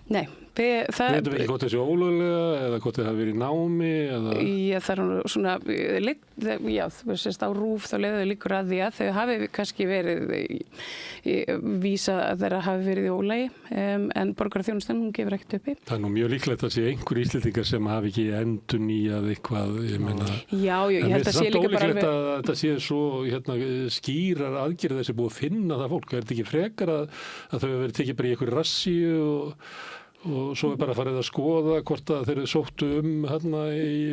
Nei, við veitum ekki hvort þessi ólöglega eða hvort það hafi verið í námi eða... Já, það er svona þú veist á RÚV þá leiðu þau líkur að því að þau hafi kannski verið vísa að þeirra hafi verið í ólagi en borgaraþjónustan, hún gefur ekkert uppi. Það er nú mjög líklegt að sé einhver íslendingar sem hafi ekki endurnýjað eitthvað, ég meina... Já, ég held að sé líka bara alveg... að þetta sé svo skýrar aðgerð þessi búið að finna það fólk, er þetta ekki frekar að þau hafi verið tekið bara í einhverju rassi og svo bara farið að skoða hvort að þeir eru sóttu í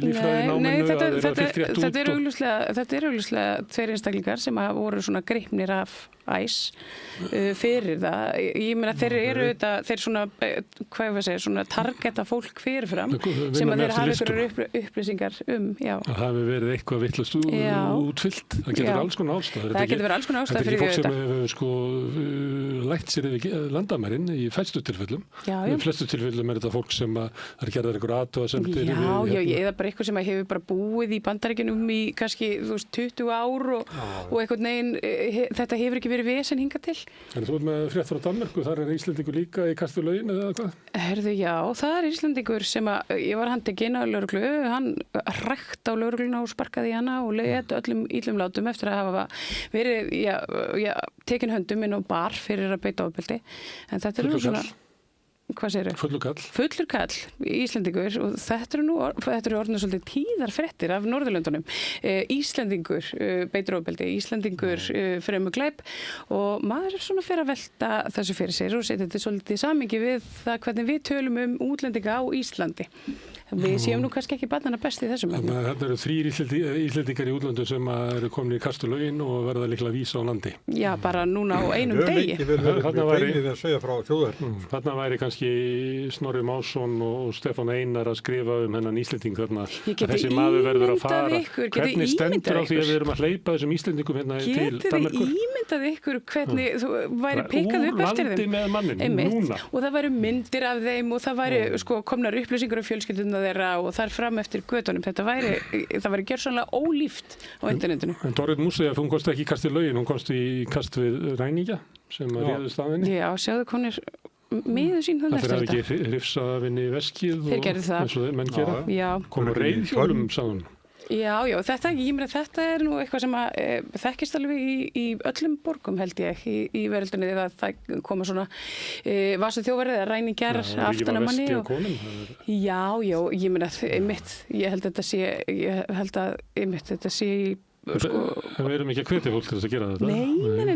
líffræðináminu að þeir eru fylgt rétt út. Þetta eru augljóslega 2 einstaklingar sem voru svona gripnir af æs fyrir það. Ég meina þeir eru þeir svona, hvað ég var að segja, svona targeta fólk fyrirfram sem að þeir hafa einhverjar upplýsingar já. Það hafi verið eitthvað vitlaust útfyllt. Það getur alls konar ástæð. Það getur verið alls konar ástæð fyrir þetta. Þetta er ekki fólk sem hefur lægt sér yfir landamærin í fæstu tilfellum. Í flestu tilfellum er þetta fólk sem er gerðar einhver athugasemdir. Eða bara eitthvað sem hefur bara búið í Bandaríkjunum í kannski 20 ár og einhvern veginn þetta hefur ekki verið vesen hingað til. En þú ert með frétt frá Danmörku, þar er Íslendingur líka í Kasturlögin eða hvað? Herðu, já, það er Íslendingur sem ég var handtekinn á lögreglu, hann rækt á lögregluna og sparkaði í hana og leit öllum illum látum eftir að hafa verið, tekin höndum inn á bar fyrir að beita ofbeldi. En þetta er nú svona... Hvað segirðu? Fullur kall, Íslendingur og þetta eru orðinu svolítið tíðar fréttir af Norðurlöndunum. Íslendingur beitir ofbeldi, Íslendingur fremur glæp og maður er svona fyrir að velta þessu fyrir sér og setja þetta svolítið í samhengi við það hvernig við tölum Útlendinga á Íslandi. Við séum nú kannski ekki barnana best í þessum. Þetta eru 3 Íslendingar í útlöndum sem eru komin í Kasturlögin og verða líklega vísa á landi. Já, bara núna á einum degi. Þarna væri kannski Snorri Másson og Stefán Einar að skrifa hennan Íslending þarna að þessi maður verður að fara. Hvernig stendur á því að við erum að hleypa þessum Íslendingum hérna til Danmerkur? Getið þið ímyndað ykkur hvernig þú væri pikkað upp eftir þeim? Úr landi með mannin, núna. Og það væru myndir af þeim og það væri komnar upplýsingar af fjölskylduna þeirra og þar fram eftir götunum. Það væri gjörsamlega ólíft á internetinu. En Dorrit Músea, hún komst ekki í Kasturlögin, hún komst í kast við ræningja sem réðust af henni. Já, sjáðu konir miður sín þannig eftir þetta. Það er ekki hrifsað af henni veskið og eins og menn gera. Já. Komur reiðhjólum, sagði hún. Já, þetta er nú eitthvað sem þekkist alveg í öllum borgum held ég í veröldunni þegar það koma svona vasu þjófari eða ræningjar aftan að manni. Já, ég held að þetta sé En við erum ekki að hvetja fólk til þess að gera þetta?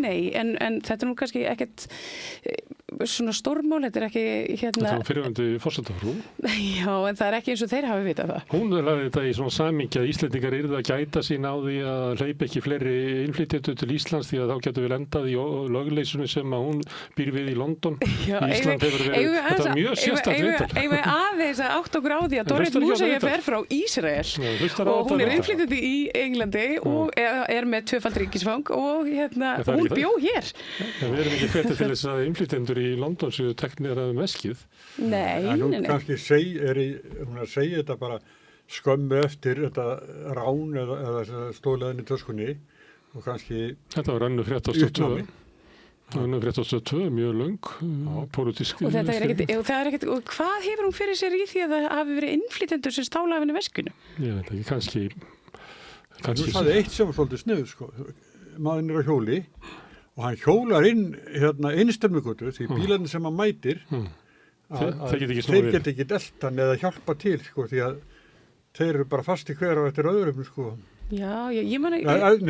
Nei, en þetta er nú kannski ekkert svona stórmál, þetta er ekki Þetta er fyrirvændi forsetafrú. Já, en það er ekki eins og þeir hafi vitað það. Hún lagði þetta í svona samhengi að Íslendingar yrðu að gæta sín á því að hleypa ekki fleiri innflytjendur til Íslands því að þá getum við lendað í lögleysunni sem að hún býr við í London. Já, Ísland hefur verið, þetta er mjög sérstakt viðtal. Eigum við aðeins að átta okkur á því að Dorrit Músea fer frá Ísrael og hún er innflytjandi í Englandi og er með 2-falt ríkisfang og hún bjó hér. Við erum ekki hvetja til þess að innflytjendur í London séu teknir að veskið. Nei. Hún kannski hún að segja þetta bara skömmu eftir þetta rán eða stólaðin í töskunni og kannski Þetta var önnur frétt á Stöð 2. Hún er fréttastöð 2, mjög löng, pólitísk. Og það er ekkert, og hvað hefur hún fyrir sér í því að það hafi verið innflytjendur sem stála af henni veskinu? Ég veit ekki, kannski. Þú sagði eitt sem var svolítið sniður, sko. Maðurinn er á hjóli og hann hjólar inn innstemmugötu því bílarnir sem hann mætir þeir geta ekki deltan eða hjálpa til, sko, því að þeir eru bara fasti hver á eftir öðrum, sko. Já, ég man ekki...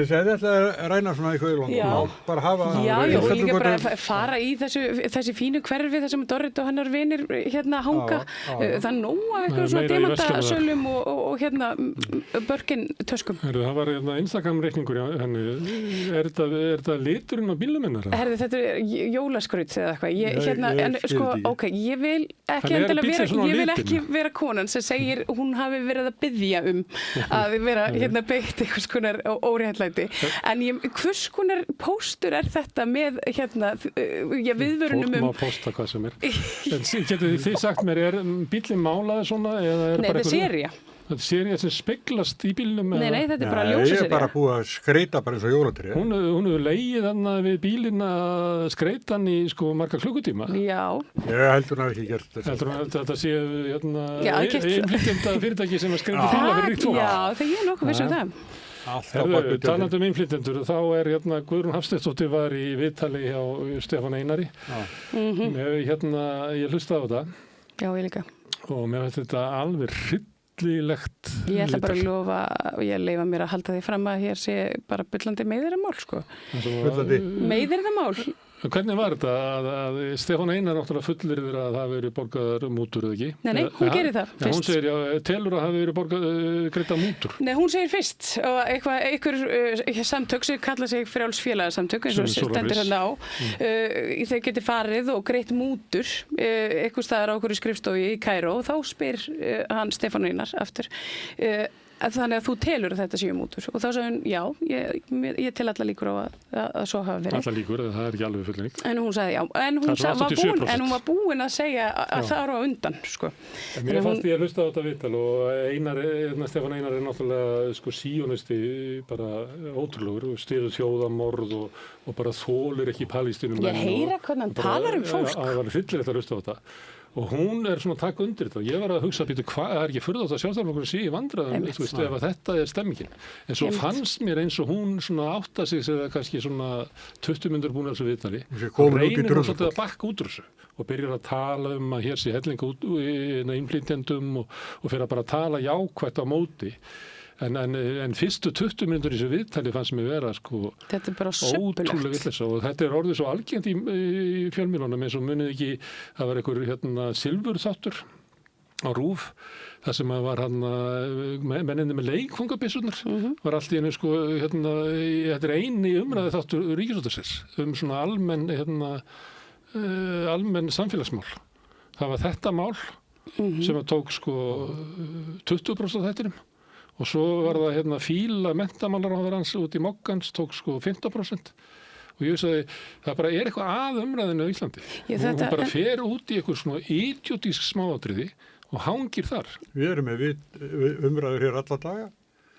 Það ætla að ræna svona eitthvað í lónum og bara hafa... Já, og líka bara fara í þessi fínu hverfi þar sem Dorrit og hennar vinir hanga. Það er nóg af eitthvað svona demantasölum og Birkin-töskum. Það var Instagram-reikningur henni. Er þetta liturinn á bílnum hennar? Herði, þetta er jólaskraut eða eitthvað. Ég vil ekki vera konan sem segir hún hafi verið að biðja að vera beitt einhvers konar óréttlæti. En hvers konar póstur er þetta með viðvörunum Fólk má pósta hvað sem er. En getur þið sagt mér, er bíllinn málaður svona? Nei, þetta er sería. Þetta er sería sem speglast í bílnum? Nei, þetta er bara ljósasería. Ég er bara búið að skreita bara eins og jólatré. Hún hefur legið þannig við bílinn að skreita hann í marga klukkutíma. Já. Ég heldur hún hafi ekki gert þetta. Heldur hún að þetta sé innflytjenda fyrirtæki sem að skreita bíla fyrir ríkt fólk? Já, það er nokkuð viss um það. Talandi innflytjendur, þá er Guðrún Hafsteinsdóttir var í viðtali hjá Stefán Einari. Ég hlustaði á þetta. Já, ég líka. Og mér finnst þetta alveg hryllilegt. Ég ætla bara að lofa og ég leyfa mér að halda því fram að hér sé bara bullandi meiðyrðamál, sko. Meiðyrðamál. Hvernig var þetta að Stefán Einar náttúrulega fullyrðir að það veri borgaðar mútur eða ekki? Nei, hún gerir það fyrst. Hún segir, telur að það veri greidda mútur? Nei, hún segir fyrst og einhver samtök sem kalla sig frjálsfélagasamtök eins og stendur hérna á. Þau geti farið og greitt mútur einhvers staðar á okkur skrifstofu í Kaíró og þá spyr hann Stefán Einar aftur þannig að þú telur að þetta séu mútur og þá sagði hún, já, ég tel alla líkur á að svo hafa verið. Alla líkur, það er ekki alveg fullning. En hún sagði já, en hún var búin að segja að það eru á undan, sko. En mér fannst ég að hlusta á þetta viðtal og Stefán Einar er náttúrulega síonisti bara ótrúlegur og styður þjóðamorð og bara þolir ekki Palestínum. Ég heyra hvernig hann talar um fólk. Það var hryllilegt að hlusta á þetta. Og hún er svona að taka undir þetta og ég var að hugsa hvað er ekki furðugt að Sjálfstæðisflokkurinn sé í vandræðum ef þetta er stemmingin. En svo fannst mér eins og hún svona átta sig eða kannski svona 20 mínútur búin að þessu viðtali og reynir hún svolítið að bakka út úr þessu og byrjar að tala að hér sé hellinga innflytjendum og fyrir að bara tala jákvætt á móti. En fyrstu 20 mínútur í þessu viðtali fannst mér vera þetta er bara ótrúlega vitleysa og þetta er orðið svo algengt í fjölmiðlunum eins og munið ekki það var einhver silfurþáttur á RÚV þar sem var menninni með leikfangabissurnar var allt í einu þetta er eini umræði þáttur Ríkisútvarpsins svona almenn samfélagsmál. Það var þetta mál sem tók 20% af þættinum. Og svo var það fíla menntamálaráðherrans út í moggans tók 15%. Og ég sagði, það bara er eitthvað að umræðinu á Íslandi. Hún bara fer út í eitthvað svona idiotísk smáatriði og hangir þar. Við erum með umræður hér alla daga.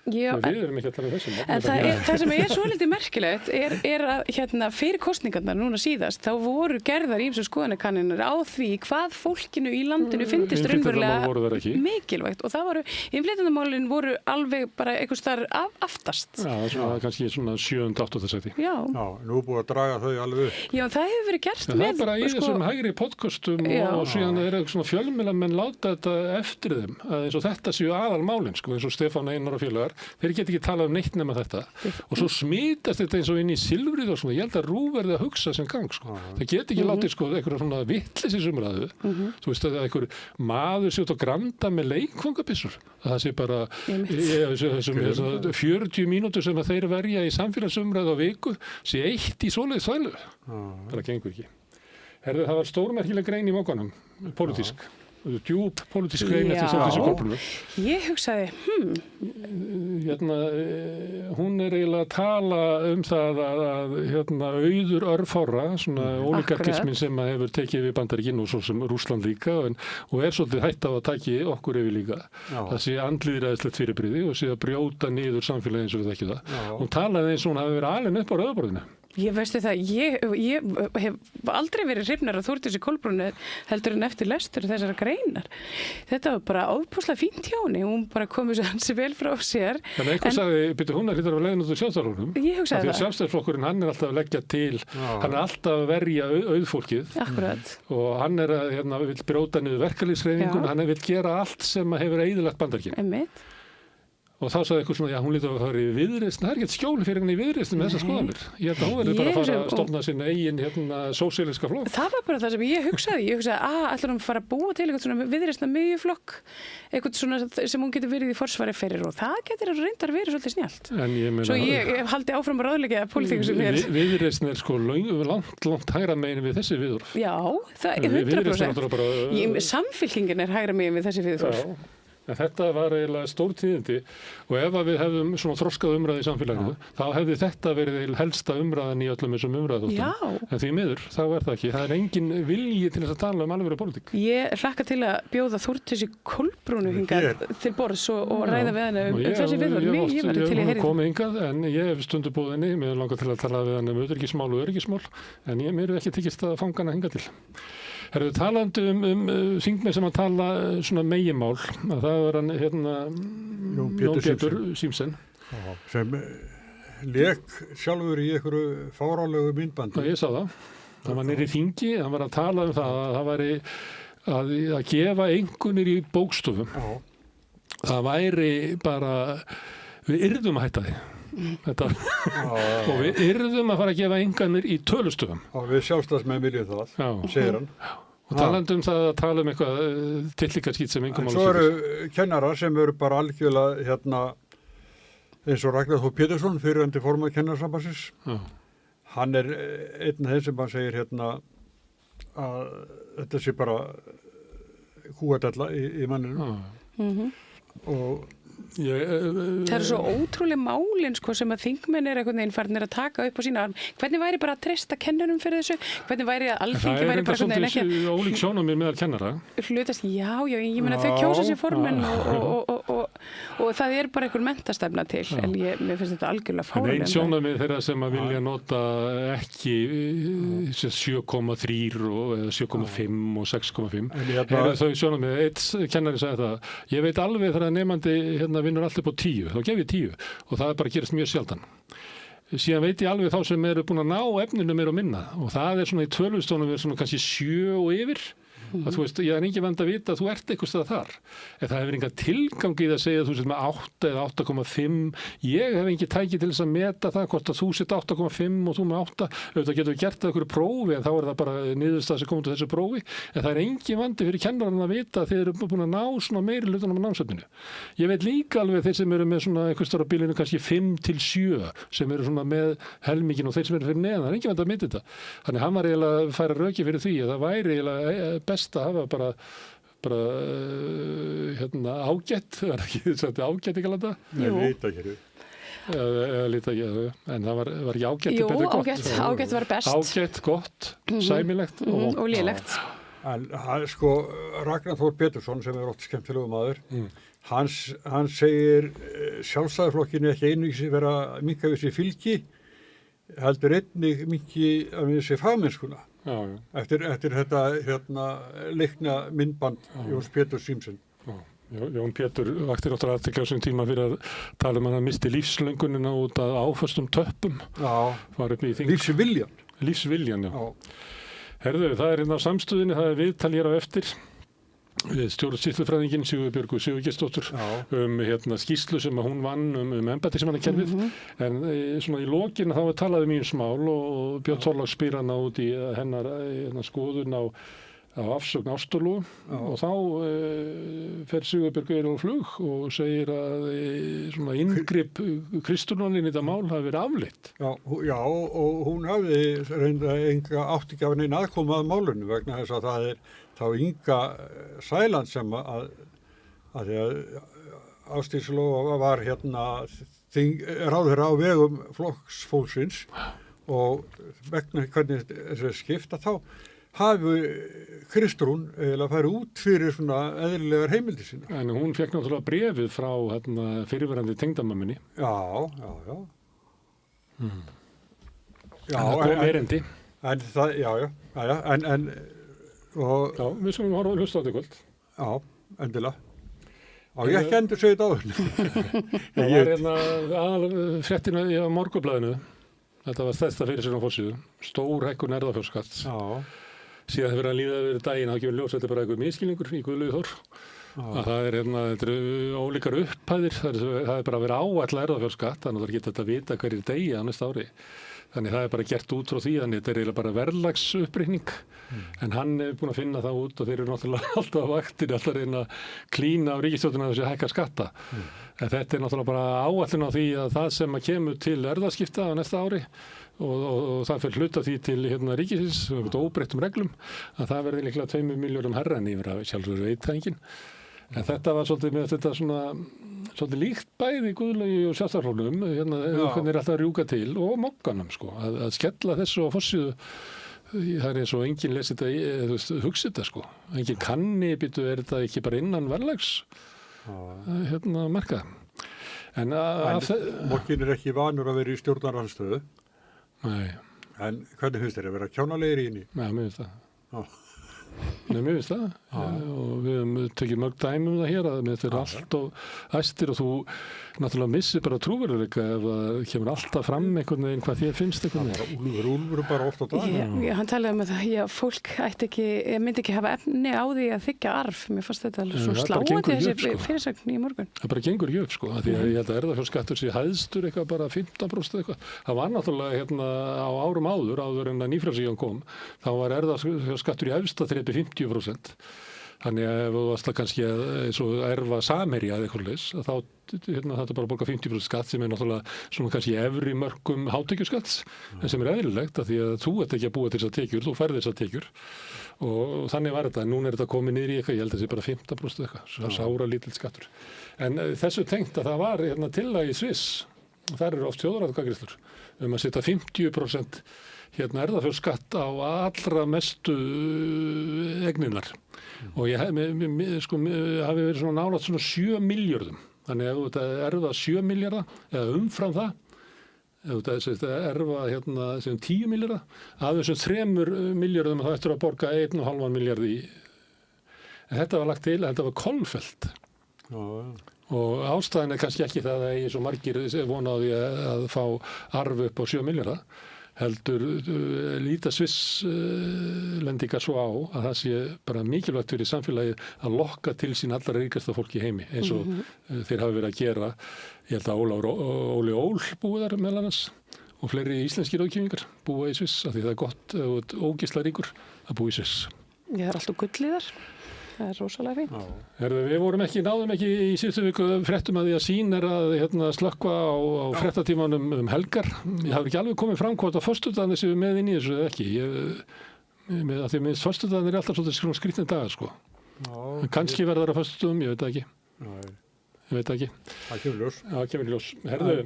Já, við erum ekki að tala um þessum. En það sem er svolítið merkilegt er að fyrir kosningarnar núna síðast þá voru gerðar ýmsar skoðanakannanir á því hvað fólkinu í landinu finnist raunverulega mikilvægt og það voru, innflytjendamálin voru alveg bara einhvers þar aftast. Já, svona kannski svona 7.-8. sæti. Já, nú búið að draga þau alveg upp. Já, það hefur verið gert með. Það er bara í þessum hægri podcastum og síðan er svona fjölmiðlamenn láta þetta eftir þeim að eins og þetta séu aðalmálin, eins og Stefán Einar og félagar. Þeir geta ekki talað um neitt nema þetta og svo smítast þetta eins og inn í silfrið og svona, ég held að RÚV verði að hugsa sem gang það geta ekki látið eitthvað svona vitleysinsumræðu þú veist að einhver maður sé út á Granda með leikfangabissur það sé bara þessum 40 mínútur sem að þeir verja í samfélagsumræðu á viku sé eitt í svoleiðis þvælu það gengur ekki. Herðu, það var stórmerkileg grein í Mogganum, pólitísk djúp pólitísk grein eftir þessu kolbrunum. Ég hugsaði, hún er eiginlega að tala um það að auður örfára, svona ólíkarkismin sem að hefur tekið við Bandaríkin og svo sem Rússland líka og er svolítið hætt á að taki okkur yfir líka. Það sé andlýðræðislegt fyrirbrigði og sé að brjóta niður samfélagi eins og við þekkjum það. Hún talaði eins og hún hafi verið alin upp á rauðaborðinu. Ég veistu það, ég hef aldrei verið hrifnar af Þórdísi Kolbrúnu heldur en eftir lestur þessara greinar. Þetta var bara ofpúslega fínt hjá henni, hún bara komið svo hansi vel frá sér. En einhver sagði, byrju hún hlýtur að leiðin út úr Sjálfstæðisflokknum. Ég hugsaði það. Því að Sjálfstæðisflokkurinn, hann alltaf að leggja til, hann alltaf að verja auðfólkið. Akkurat. Og hann vill brjóta niður verkalýðshreyfinguna, hann vill gera allt sem hefur eyðilagt Bandaríkin. Einmitt. Og þá sagði eitthvað svona, já, hún lítur að fara í Viðreisn, það ekkert skjól fyrir henni í Viðreisn með þessar skoðanir. Ég held að hún verður bara að fara að stofna sinna eigin sósíalíska flokk. Það var bara það sem ég hugsaði, ætlar hún að fara að búa til eitthvað svona Viðreisna miðjuflokk, eitthvað svona sem hún getur verið í forsvari fyrir og það getur reyndar verið svolítið snjallt. Svo ég haldi áfram að ráðleggja pólitíku sem er. Viðreisn sko langt hægra megin við þessi viðhorf. Já, það er 100%. Samfylkingin er hægra megin við þessi viðhorf. En þetta var eiginlega stór tíðindi og ef við hefðum svona þroskað umræði í samfélaginu, þá hefði þetta verið helsta umræðan í öllum þessum umræðaþáttum. En því miður, þá er það ekki. Það er engin vilji til þess að tala alvöru pólitík. Ég hlakka til að bjóða Þórdísi Kolbrúnu hingað til borðs og ræða við henni þessi viðhorf. Ég var til að heyra komið hingað, en ég hef stundu búið henni. Mér langar til að tala við henni öryggismál og öryggismál, en mér hef ekki tekist að fanga hana hingað til. Herðu, talandi þingmenn sem að tala svona meginmál, að það var hann Jón Pétur Símsen. Sem lék sjálfur í einhverju fáránlegu myndbandi. Ég sá það. Það var niðri í þingi, hann var að tala það að það væri að gefa einhvernir í bókstofum. Það væri bara, við yrðum að hætta því. Og við yrðum að fara að gefa einhvernir í tölustofum. Og við Sjálfstæðismenn viljum það, segir hann. Og talandi það að tala eitthvað tillíkarskít sem einhver mál. Svo eru kennarar sem eru bara algjörlega eins og Ragnar Þór Pétursson, fyrrverandi formaður Kennarasambandsins. Hann er einn af þeim sem hann segir að þetta sé bara kúadella í manninu. Og það eru svo ótrúlega málin sem að þingmenn er einhvern veginn farnir að taka upp á sína arm. Hvernig væri bara að treysta kennurum fyrir þessu? Hvernig væri að Alþingi væri bara svona ekki? Það er ólík sjónarmið meðal kennara. Hlutast, já, ég meina þau kjósa sér formenn og það er bara einhver menntastefna til. En mér finnst þetta algjörlega fáránlegt. En einn sjónarmið þeirra sem að vilja nota ekki 7,3 eða 7,5 og 6,5. Þau sjónarmið, einn kennari sagði það, ég veit alveg þegar nemandi vinnur allt upp á 10, þá gef ég 10 og það er bara að gerast mjög sjaldan. Síðan veit ég alveg þá sem eru búin að ná efninu meira og minna og það er svona í tölvustónum við svona kannski 7 og yfir. Þú veist, ég er engin vand að vita að þú ert eitthvað stað þar. En það hefur engan tilgang í að segja að þú sett með 8 eða 8,5. Ég hef engin tæki til þess að meta það hvort að þú sett 8,5 og þú með 8. Auðvitað getur við gert það einhverju prófi en þá er það bara niðurstað sem komur til þessu prófi. En það er engin vandi fyrir kennarinn að vita að þeir eru búin að ná svona meiri hlutunum á námsefninu. Ég veit líka alveg þeir sem eru með svona einhvers staðar á bilinu kannski 5 til 7 sem eru svona með helmingin og þeir sem eru fyrir neðan. Það er engin vandi að meta þetta. Þannig hann var eiginlega að færa röki fyrir því að það væri eiginlega best að hafa bara ágætt, það er ekki sagt ágætt ekki alveg það? Nei, lítakerfi. Eða lítakerfi, en það var ekki ágætt. Jú, ágætt var best. Ágætt, gott, sæmilegt og lélegt. Sko, Ragnar Þór Pétursson sem er oft skemmtilegu maður, hann segir Sjálfstæðisflokkinu ekki einnig vera að minnka við sér fylgi, heldur einnig minki að við sér fagmennskuna. Eftir þetta leikna myndband Jóns Péturs Símsen. Jón Pétur vakti náttúrulega athygli á þessum tíma fyrir að tala hann misti lífslöngunina út af áföstum töppum. Lífsviljan, já. Herðu, það er á samstöðinni, það er viðtal hér á eftir. Stjórnsýslufræðingin Sigurbjörgu Sigurgeirsdóttur skýrslu sem að hún vann embættismannakerfið en svona í lokin þá var talað mál og Björn Þorláks spyr hana út í hennar skoðun á afsögn Ásturlóu og þá fer Sigurbjörg á flug og segir að svona inngrip Kristrúnar inn í þetta mál hafi verið afleitt. Já, og hún hafði reynda átti ekki af neina aðkoma að málunum vegna þess að það er þá Inga Sæland sem að því að Ásdíslóa var ráðherra á vegum flokksfólksins og vegna hvernig þessu skipta þá hafi Kristrún eiginlega farið út fyrir svona eðlilegar heimildir sína. En hún fékk náttúrulega bréfið frá fyrirverandi tengdamömmunni. Já. það kom erindi. En það, já, og... Já, við skulum horfa að hlusta á þetta kvöld. Já, endilega. Já, ég ekki endur segið þetta á þenni. Það var fréttina í Morgunblaðinu. Þetta var þetta fyrir sér á forsíðu. Stór hækkun erfðafjárskatts. Já. Síðan það verið að líða yfir daginn, það gefur ljós, þetta er bara einhver miskilningur í Guðlaugi Þór. Að það þetta eru ólíkar upphæðir, það er bara að vera áætla erfðafjárskatt, þannig að það geta þetta vita hverjir degi á næsta ári. Þannig það er bara gert út frá því, þannig þetta er eiginlega bara verðlagsuppreikning. En hann er búinn að finna það út og þeir eru náttúrulega alltaf á vaktinni, alltaf að reyna að klína á ríkisstjórnina þessi hækka skatta. En þetta er náttúrulega bara áætlun á því að það sem að kemur til erfðaskipta á næsta ári og það fyrir hluta því til ríkisins, óbreyttum reglum, að það verði líklega 2 milljörðum hærra en yfir að sjálfsögðu veit það enginn. En þetta var svolítið með þetta svolítið líkt bæði Guðlaugi og Sjálfstæðisflokknum, hvernig er alltaf að rjúka til og mokkanum sko, að skella þessu á forsíðu, það er eins og enginn lesi þetta, hugsi þetta sko, enginn kanni, er þetta ekki bara innan verðlags, marka. En Mokkin er ekki vanur að vera í stjórnarandstöðu. Nei. En hvernig finnst þér að vera kjánalegir í henni? Já, mér finnst það. Nei, mér finnst það og við höfum tekið mörg dæmi það hér að þetta er allt og æstir og þú náttúrulega missir bara trúverðuleika ef það kemur alltaf fram einhvern veginn hvað þér finnst einhvern veginn. Úlfur bara oft á dag. Hann talaði um það, fólk myndi ekki hafa efni á því að þiggja arf. Mér fannst þetta alveg svo sláandi þessi fyrirsögn í morgun. Það bara gengur ekki upp sko, því að ég held að erfðafjárskattur sé hæðstur eitthvað bara 15% eitthvað. Það var náttúrulega á árum áður en að nýfrjálsíkjan kom, þá var erfðafjárskattur í efsta þrepi 50%. Þannig að ef þú varst kannski eins og erfa samherja eða eitthvað leys, þá þetta bara borga 50% skatt sem er náttúrulega svona kannski efri mörkum hátekjuskatts, en sem er eðlilegt að því að þú ert ekki að búa til þessar tekjur, þú færð þessar tekjur og þannig var þetta. Núna er þetta komið niður í eitthvað, ég held að það sé bara 15% eitthvað, svo sára lítill skattur. En þessu tengt að það var tillaga í Sviss, og þar eru oft þjóðaratkvæðagreiðslur, að setja 50% erfðafjárskatt á allra mestu eignirnar. Og ég hafi verið svona nálægt svona 7 milljörðum. Þannig ef þú erfa 7 milljarða eða umfram það, ef þú erfa 10 milljarða, af þessum 3 milljörðum þá eftir að borga 1,5 milljarð í. En þetta var lagt til að þetta var kolfellt. Og ástæðan er kannski ekki það að ég svo margir vona á því að fá arf upp á 7 milljarða. Heldur líta Svisslendingar svo á að það sé bara mikilvægt fyrir samfélagið að lokka til sín allra ríkasta fólki í heimi eins og þeir hafa verið að gera. Ég held að Óli Ól búið þar meðal annars og fleiri íslenskir ráðgjafingar búa í Sviss af því það er gott og ógeðslega ríkur að búa í Sviss. Það er alltaf gullið þar. Það er rosalega fínt. Við náðum ekki í síðustu viku fréttum að því að Sýn er að slökkva á fréttatímanum helgar. Ég hafði ekki alveg komið fram hvort að föstudagarnir séu með inn í þessu eða ekki. Af því að föstudagarnir er alltaf svolítið skrýtnir dagar sko. Kannski verður það á föstudagum, ég veit það ekki. Ég veit það ekki. Það kemur ljós. Já, það kemur ljós. Herðu,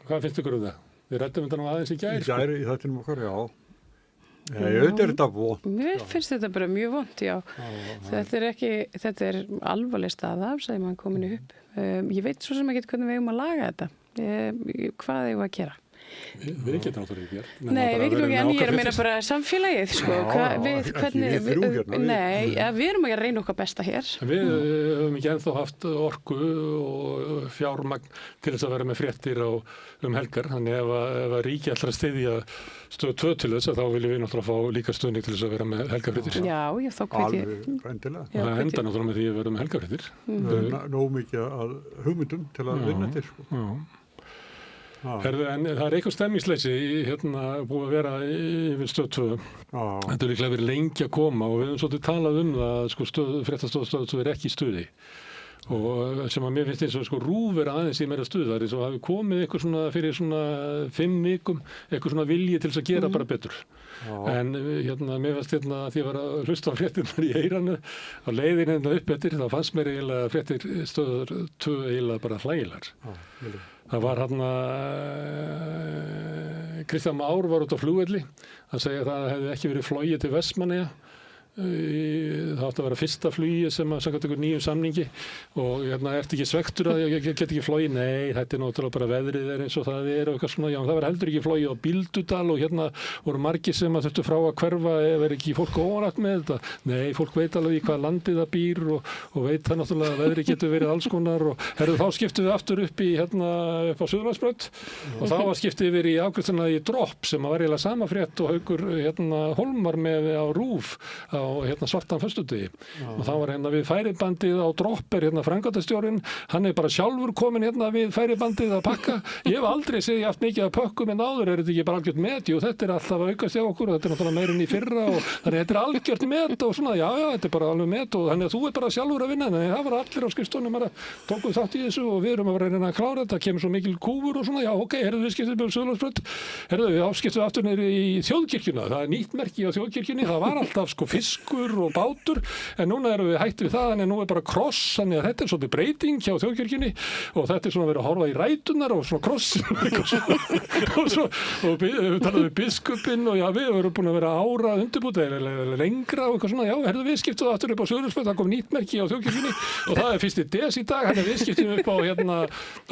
hvað finnst ykkur það? Við ræddum þetta nú aðeins í gær. Í gær í þættinum okkar, já. Auðvitað er þetta vont. Mér finnst þetta bara mjög vont, já. Þetta er alvarleg staða, sagði maður komin upp. Ég veit svo sem ekki hvernig við eigum að laga þetta. Hvað eigum við að gera? Við getum náttúrulega ekki gert. Nei, við getum ekki, en ég er að meina bara samfélagið, sko. Nei, við erum ekki að reyna okkar besta hér. Við höfum ekki ennþá haft orku og fjármagn til þess að vera með fréttir helgar. Þannig ef að ríki ætlar að styðja stöð 2 til þess að þá viljum við náttúrulega fá líka stuðning til þess að vera með helgarfréttir. Já, þá hvet ég. Það enda náttúrulega með því að vera með helgarfréttir. Nóg mikið að hugmyndum til að vinna til, sko. Herðu, en það er eitthvað stemmingsleysi búið að vera yfir stöð 2. Þetta er líklega verið lengi að koma og við höfum svolítið talað það sko, fréttastofa stöð 2 er ekki í stuði og sem að mér finnst eins og sko RÚV er aðeins í meira stuð þar eins og hafi komið eitthvað svona fyrir svona 5 vikum eitthvað svona vilji til þess að gera bara betur. En mér fannst því að ég var að hlusta á fréttirnar í eyranu á leiðin upp eftir þá fannst mér eiginlega fréttir stöð 2 eiginlega bara hlægilegar. Það var Kristján Már var út á flugvelli að segja að það hefði ekki verið flogið til Vestmannaeyja það átti að vera fyrsta flugi sem að samkvæmt einhver nýjum samningi og ertu ekki svektur að ég get ekki flogið? Nei, þetta náttúrulega bara veðrið eins og það og eitthvað svona, já, það var heldur ekki flogið á Bíldudal og voru margir sem að þurftu frá að hverfa ef ekki fólk órætt með þetta. Nei, fólk veit alveg í hvað landið það býr og veit það náttúrulega að veðrið getur verið alls konar og þá skiptum við aftur upp í upp á Suðurlandsbraut og þá var skiptið yfir í afgreiðsluna í Dropp sem var eiginlega sama frétt og Haukur Hólmar með á RÚV á svartan föstudegi og þá var við færibandið á Dropp framkvæmdastjórinn, hann bara sjálfur komin við færibandið að pakka. Ég hef aldrei séð haft mikið að pökkum en áður þetta ekki bara algjört met, jú þetta alltaf að aukast hjá okkur og þetta náttúrulega meirinn í fyrra og þannig þetta algjört met og svona, já, þetta bara alveg met og þannig að þú bara sjálfur að vinna, en það var allir á skrifstofunum tókum þátt í þessu og við erum að reyna að klára þetta, kemur svo mikil kúfur og svona, já, ok, við skiptum um Suðurlandsbraut, við afskiptum aftur niður í þjóðkirkjuna, það nýtt merki á þjóðkirkjunni, það var alltaf fiskur og bátur, en núna erum við hætt við það, en nú bara kross, þannig að þetta svolítið breyting hjá þjóðkirkjunni og þetta svona verið að horfa í rætunar og svona kross og við talaðum við biskupinn og já, við erum búin að vera ára undirbúið eða lengra og eitthvað svona, já, við skiptum aftur upp á Suðurlandsbraut, það kom nýtt merki á þjóðkirkjunni og það fyrsti des í dag, þannig að við skiptum upp á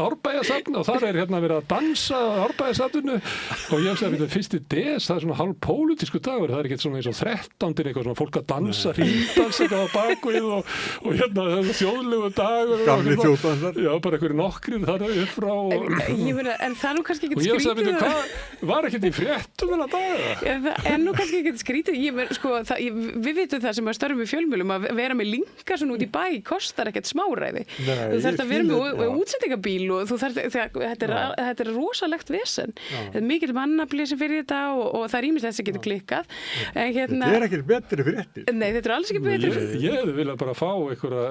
Árbæjarsafn og þar verið að dansa á Árbæjarsafninu og ég sagði að fyrsti des, það svona hálf pólitísku dagur, það ekkert svona eins og 13. eitthvað svona fólk að dansa, hringdans eitthvað á bakvið og þjóðlegu dagur gamli þjóðdansar, já, bara einhverju nokkrir þar upp frá en það nú kannski ekkert skrítið og ég sagði, hvað var ekkert í fréttum en að daga? En nú kannski ekkert skrítið við vitum það sem að störfum í fjölmiðlum að vera með linka svona út í bæ kostar ekkert smáræði þú þarft að vera með útsendingabíl og þetta rosalegt vesen þetta mikil mannafli sem fyrir þetta og það ýmislegt sem getur klikkað þetta ekkert betri fréttir. Nei, þetta alls ekki betri fréttir. Ég vilja bara fá einhverja,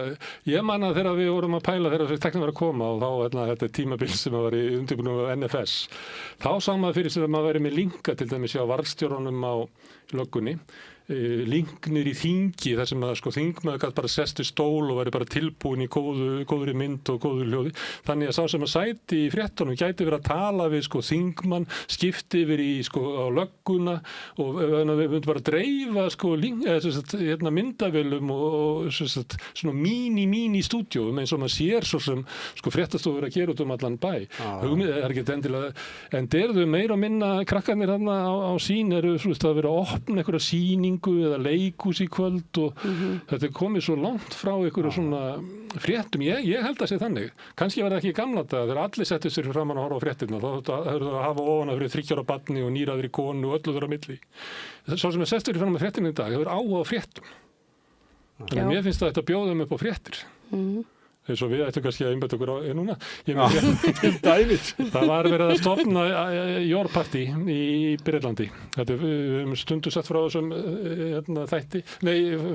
ég man að þegar við vorum að pæla þegar þessi teknin var að koma og þá þetta tímabil sem var í undirbúningu á NFS, þá sá maður fyrir sér að maður væri með linka til dæmis hjá varðstjórunum á löggunni linknir í þingi þar sem að þingmaður gæti bara sest í stól og væri bara tilbúin í góðri mynd og góður hljóði. Þannig að sá sem að sæti í fréttunum gæti verið að tala við þingmann, skipti yfir í á lögguna og við myndum bara að dreifa myndavélum og svona mini stúdíóum eins og maður sér svo sem fréttastofur að gera út allan bæ. Hugmynd er ekki endilega, en derðu meira og minna krakkarnir þarna á sín að vera að opna einhverja sýningu eða leikhús í kvöld og þetta komið svo langt frá einhverju svona fréttum. Ég held að sé þannig. Kannski var það ekki í gamla daga þegar allir settu sér framan að horfa á fréttina. Þá höfðu það að hafa ofan að fyrir 3 ára barni og nýraðri konu og öllu þar á milli. Svo sem er settur framan að fréttina í dag, það er áhuga á fréttum. Þannig að mér finnst að þetta bjóðum upp á fréttir. Eins og við ættum kannski að einbæta okkur á núna. Það var verið að stofna Your Party í Breitlandi. Þetta stundu sett frá þessum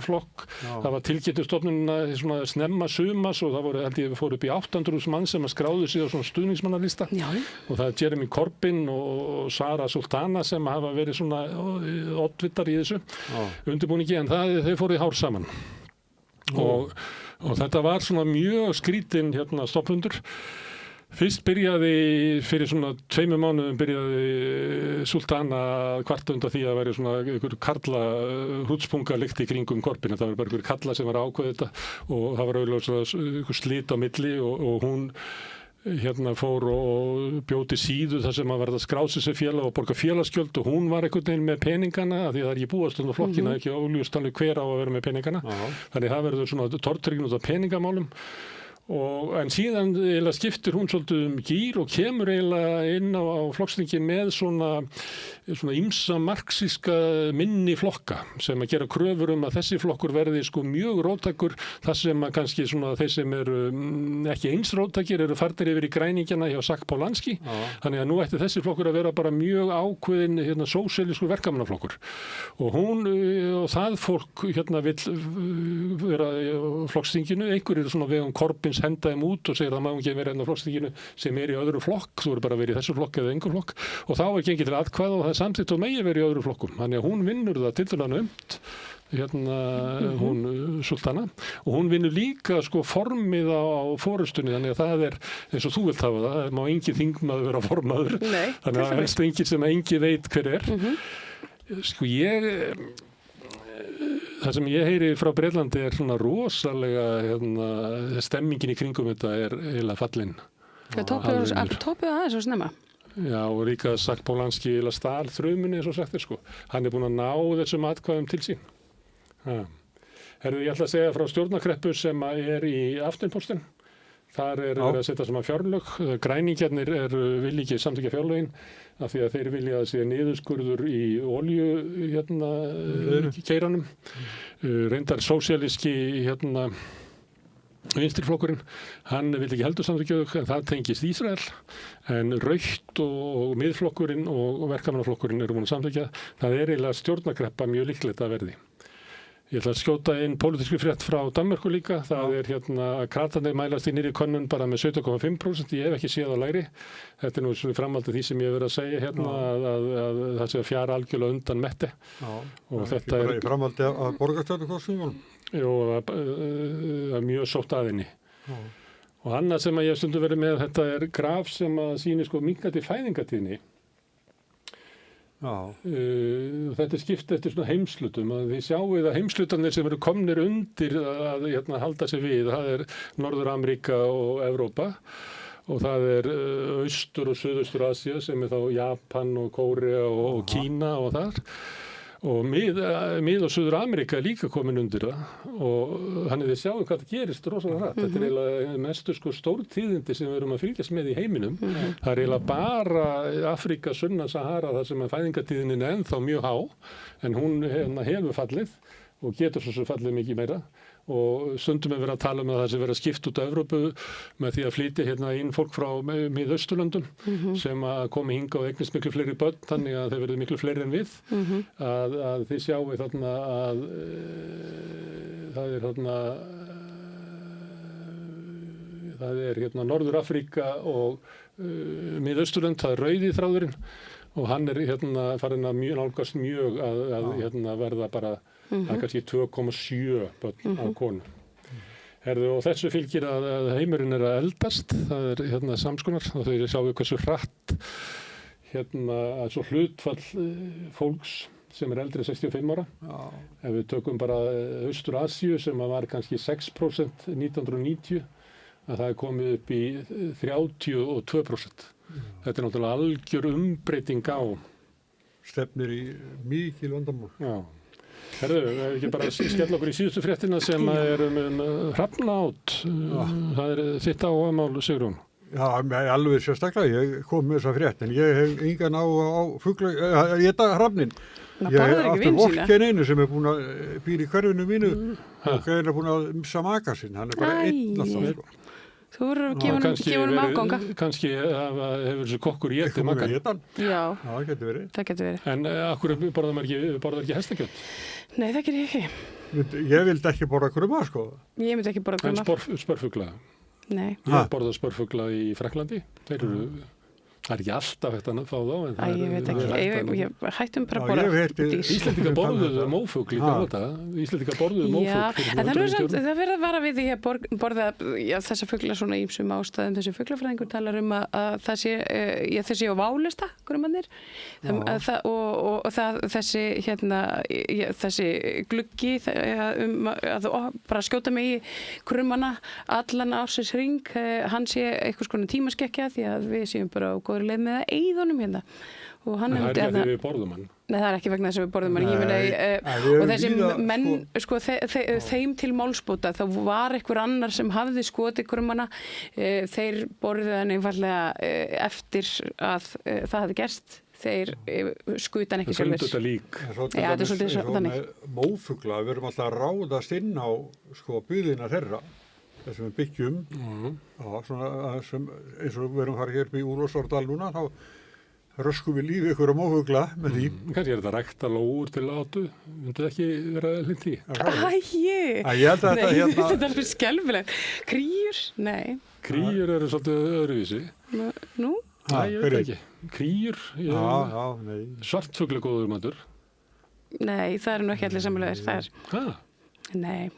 flokk. Það var tilkynntu stofnunina svona snemma sumas og það fór upp í 800.000 mann sem að skráðu sig á svona stuðningsmannalista. Og það er Jeremy Corbyn og Sara Sultana sem hafa verið svona oddvitar í þessu undirbúningi, en þeir fóru í hár saman. Og þetta var svona mjög skrítin stofnundur. Fyrst byrjaði, fyrir svona 2 mánuðum byrjaði Sultana kvarta undan því að væri svona einhver karla hrútspunga lykt í kringum Corbyn. Það var bara einhver karla sem var ákveðið þetta og það var auðvitað einhver slit á milli og hún fór og bjóti síðu þar sem að verða skrási sig félag og borga félagsgjöld og hún var einhvern veginn með peningana af því að það er ekki búast flokkina, ekki óljúst alveg hver á að vera með peningana. Þannig það verður svona tortryggn út af peningamálum. En síðan skiptir hún svolítið gír og kemur inn á flokksþingin með svona ýmsa marxíska minni flokka sem að gera kröfur að þessi flokkur verði mjög róttækur, þar sem að kannski þeir sem eru ekki eins róttækir eru farnir yfir í græningjana hjá Sack Polanski. Þannig að nú ætti þessi flokkur að vera bara mjög ákveðin sósíalískur verkamannaflokkur. Og hún og það fólk vill vera á flokksþinginu, einhverjir svona vegum Corbyn henda þeim út og segir að maður ekki vera á flokksþinginu sem er í öðru flokk, þú eru bara verið í þessu flokk eða engu flokk og þá er gengið til atkvæða og það er samþykkt og megi verið í öðru flokkum. Þannig að hún vinnur það tiltölulega hún Sultana og hún vinnur líka formið á forustunni, þannig að það er eins og þú vilt hafa það má engin þingmaður vera formaður. Þannig að helst engin sem engin veit hver er. Það sem ég heyri frá Breitlandi svona rosalega stemmingin í kringum þetta eiginlega fallin. Það tópuðu aðeins og snemma. Já, og líka Zach Polanski stál þrumunni eins og sagt sko. Hann búinn að ná þessum atkvæðum til sín. Herðu, ég ætla að segja frá stjórnarkreppu sem í Aftenposten. Þar verið að setja saman fjárlög. Græningjarnir vilja ekki samþykkja fjárlögin af því að þeir vilja að sé niðurskurður í olíu keiranum. Reyndar sósíalíski vinstriflokkurinn, hann vil ekki heldur samþykkja þau, en það tengist Ísrael, en Rautt og miðflokkurinn og verkamannaflokkurinn búin að samþykkja. Það eiginlega stjórnarkreppa mjög líklegt að verði. Ég ætla að skjóta inn pólitískri frétt frá Danmörku líka. Það að kratarnir mælast í nýrri könnun bara með 17,5%. Ég hef ekki séð á lægri. Þetta nú svona framhaldið því sem ég hef verið að segja að það sé að fjara algjörlega undan metti. Og þetta bara í framhaldið að borgarstjórnarkosningum. Jú, mjög sótt aðinni. Og annað sem ég hef stundum verið með, þetta graf sem að sýnir minnkandi fæðingatíðni. Þetta skipt eftir svona heimslutum að þið sjáuð að heimslutarnir sem eru komnir undir að halda sig við, það Norður-Ameríka og Evrópa og það Austur- og Suðaustur-Asía sem þá Japan og Kórea og Kína og þar og mið- og Suður-Ameríka líka komin undir það og þannig þið sjáum hvað það gerist rosalega hratt. Þetta eiginlega mestu stórtíðindi sem við erum að fylgjast með í heiminum. Það eiginlega bara Afríka, sunnan Sahara þar sem fæðingatíðnin ennþá mjög há en hún hefur fallið og getur svo fallið mikið meira og stundum verið að tala um að það sé verið að skipta út af Evrópu með því að flytja inn fólk frá Miðausturlöndum sem að komi hingað og eignast miklu fleiri börn þannig að þeir verið miklu fleiri en við að þið sjáu þarna að það Norður-Afríka og Miðausturlönd, það rauði þráðurinn og hann farin að nálgast mjög að verða bara kannski 2,7 börn á konu. Og þessu fylgir að heimurinn að eldast, það samskonar og þau sjáu hversu hratt að svo hlutfall fólks sem eldri en 65 ára. Ef við tökum bara Austur-Asíu sem var kannski 6% 1990 að það komið upp í 32%. Þetta náttúrulega algjör umbreyting á. Stefnir í mikil vandamál. Já. Herðu, ekki bara skella okkur í síðustu fréttina sem hrafnaát. Það þitt áhugamál, Sigrún. Já, alveg sérstaklega. Ég kom með þessa frétt, en ég hef engan á fugla, ég geta hrafnin. Ég hef aftur vorken einu sem búin að býra í hverfinu mínu og er búin að missa maka sinn. Hann bara einn alltaf. Þú voru að gefa honum afganga. Kannski hefur þessi kokkur étið makan. Já, það getur verið. Það getur verið. En akkur borðar ekki hestakjöt? Nei, það gerir ég ekki. Ég vildi ekki borða krumma, sko. Ég myndi ekki borða krumma. En spörfugla? Nei. Ég borða spörfugla í Frakklandi. Þeir eru... Það ekki alltaf hægt að fá þá. Ég veit ekki. Ég hættum bara að borða dís. Íslendingar borðuðu mófugl í þetta. Íslendingar borðuðu mófugl. En það verður að vara við því að borða þessa fugla svona ýmsum ástæðum. Þessi fuglafræðingur talar að það sé á válista, grummarnir. Og þessi gluggi að bara skjóta mig í krummana allan ársins hring. Hann sé einhvers konar tímaskekkja því að við séum bara á góðri leið með að eyða honum hérna. Það er ekki að við borðum hann. Nei, það er ekki vegna þess að við borðum hann. Og þessi menn, þeim til málsbóta, þá var einhver annar sem hafði skotið krummana. Þeir borðuðu hann einfallega eftir að það hafði gerst. Þeir skuta hann ekki sjálfur. Þetta lík. Já, þetta svolítið þannig. Mófugla, við erum alltaf að ráðast inn á byggðina þeirra. Þessum við byggjum, eins og við erum farið hér í Úlfarsárdal núna, þá röskum við lífi ykkur á mófugla með því. Kannski þetta rækta lóur til átu, myndi það ekki vera hlind í? Ég held að þetta er alveg skelfilegt. Kríur? Nei. Kríur eru svolítið öðruvísi. Nú? Ég veit ekki. Kríur? Nei. Svartfugla góður matur? Nei, það eru nú ekki allir samlega þær. Nei.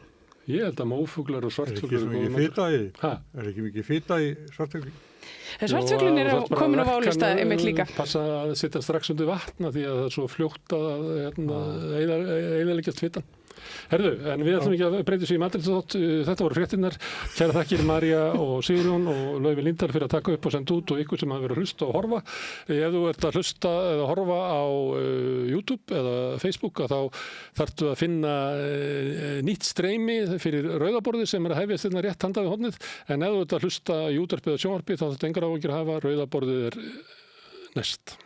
Ég held að mófuglar og svartfuglar er ekki mikið fita í svartfugli. Svartfuglin komin á válista einmitt líka. Passa að setja strax undir vatna því að það er svo fljótt að eyðileggjast fitan. Herðu, en við ætlum ekki að breyta þessu í matreiðsþátt. Þetta voru fréttirnar. Kæra þakkir María og Sigurjón og Laufey Líndal fyrir að taka upp og senda út og ykkur sem hafa verið að hlusta og horfa. Ef þú ert að hlusta eða horfa á YouTube eða Facebook þá þarftu að finna nýtt streymi fyrir rauðaborðið sem að hefjast hérna rétt handað við hornið. En ef þú ert að hlusta í útvarpi eða sjónvarpi þá þarftu engar áhyggjur að hafa, rauðaborðið næst.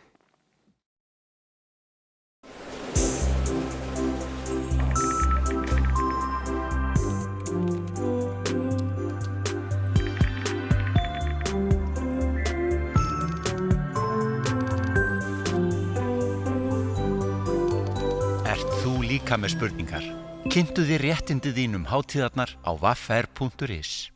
Líka með spurningar. Kynntu þér réttindi þín hátíðarnar á wafr.is.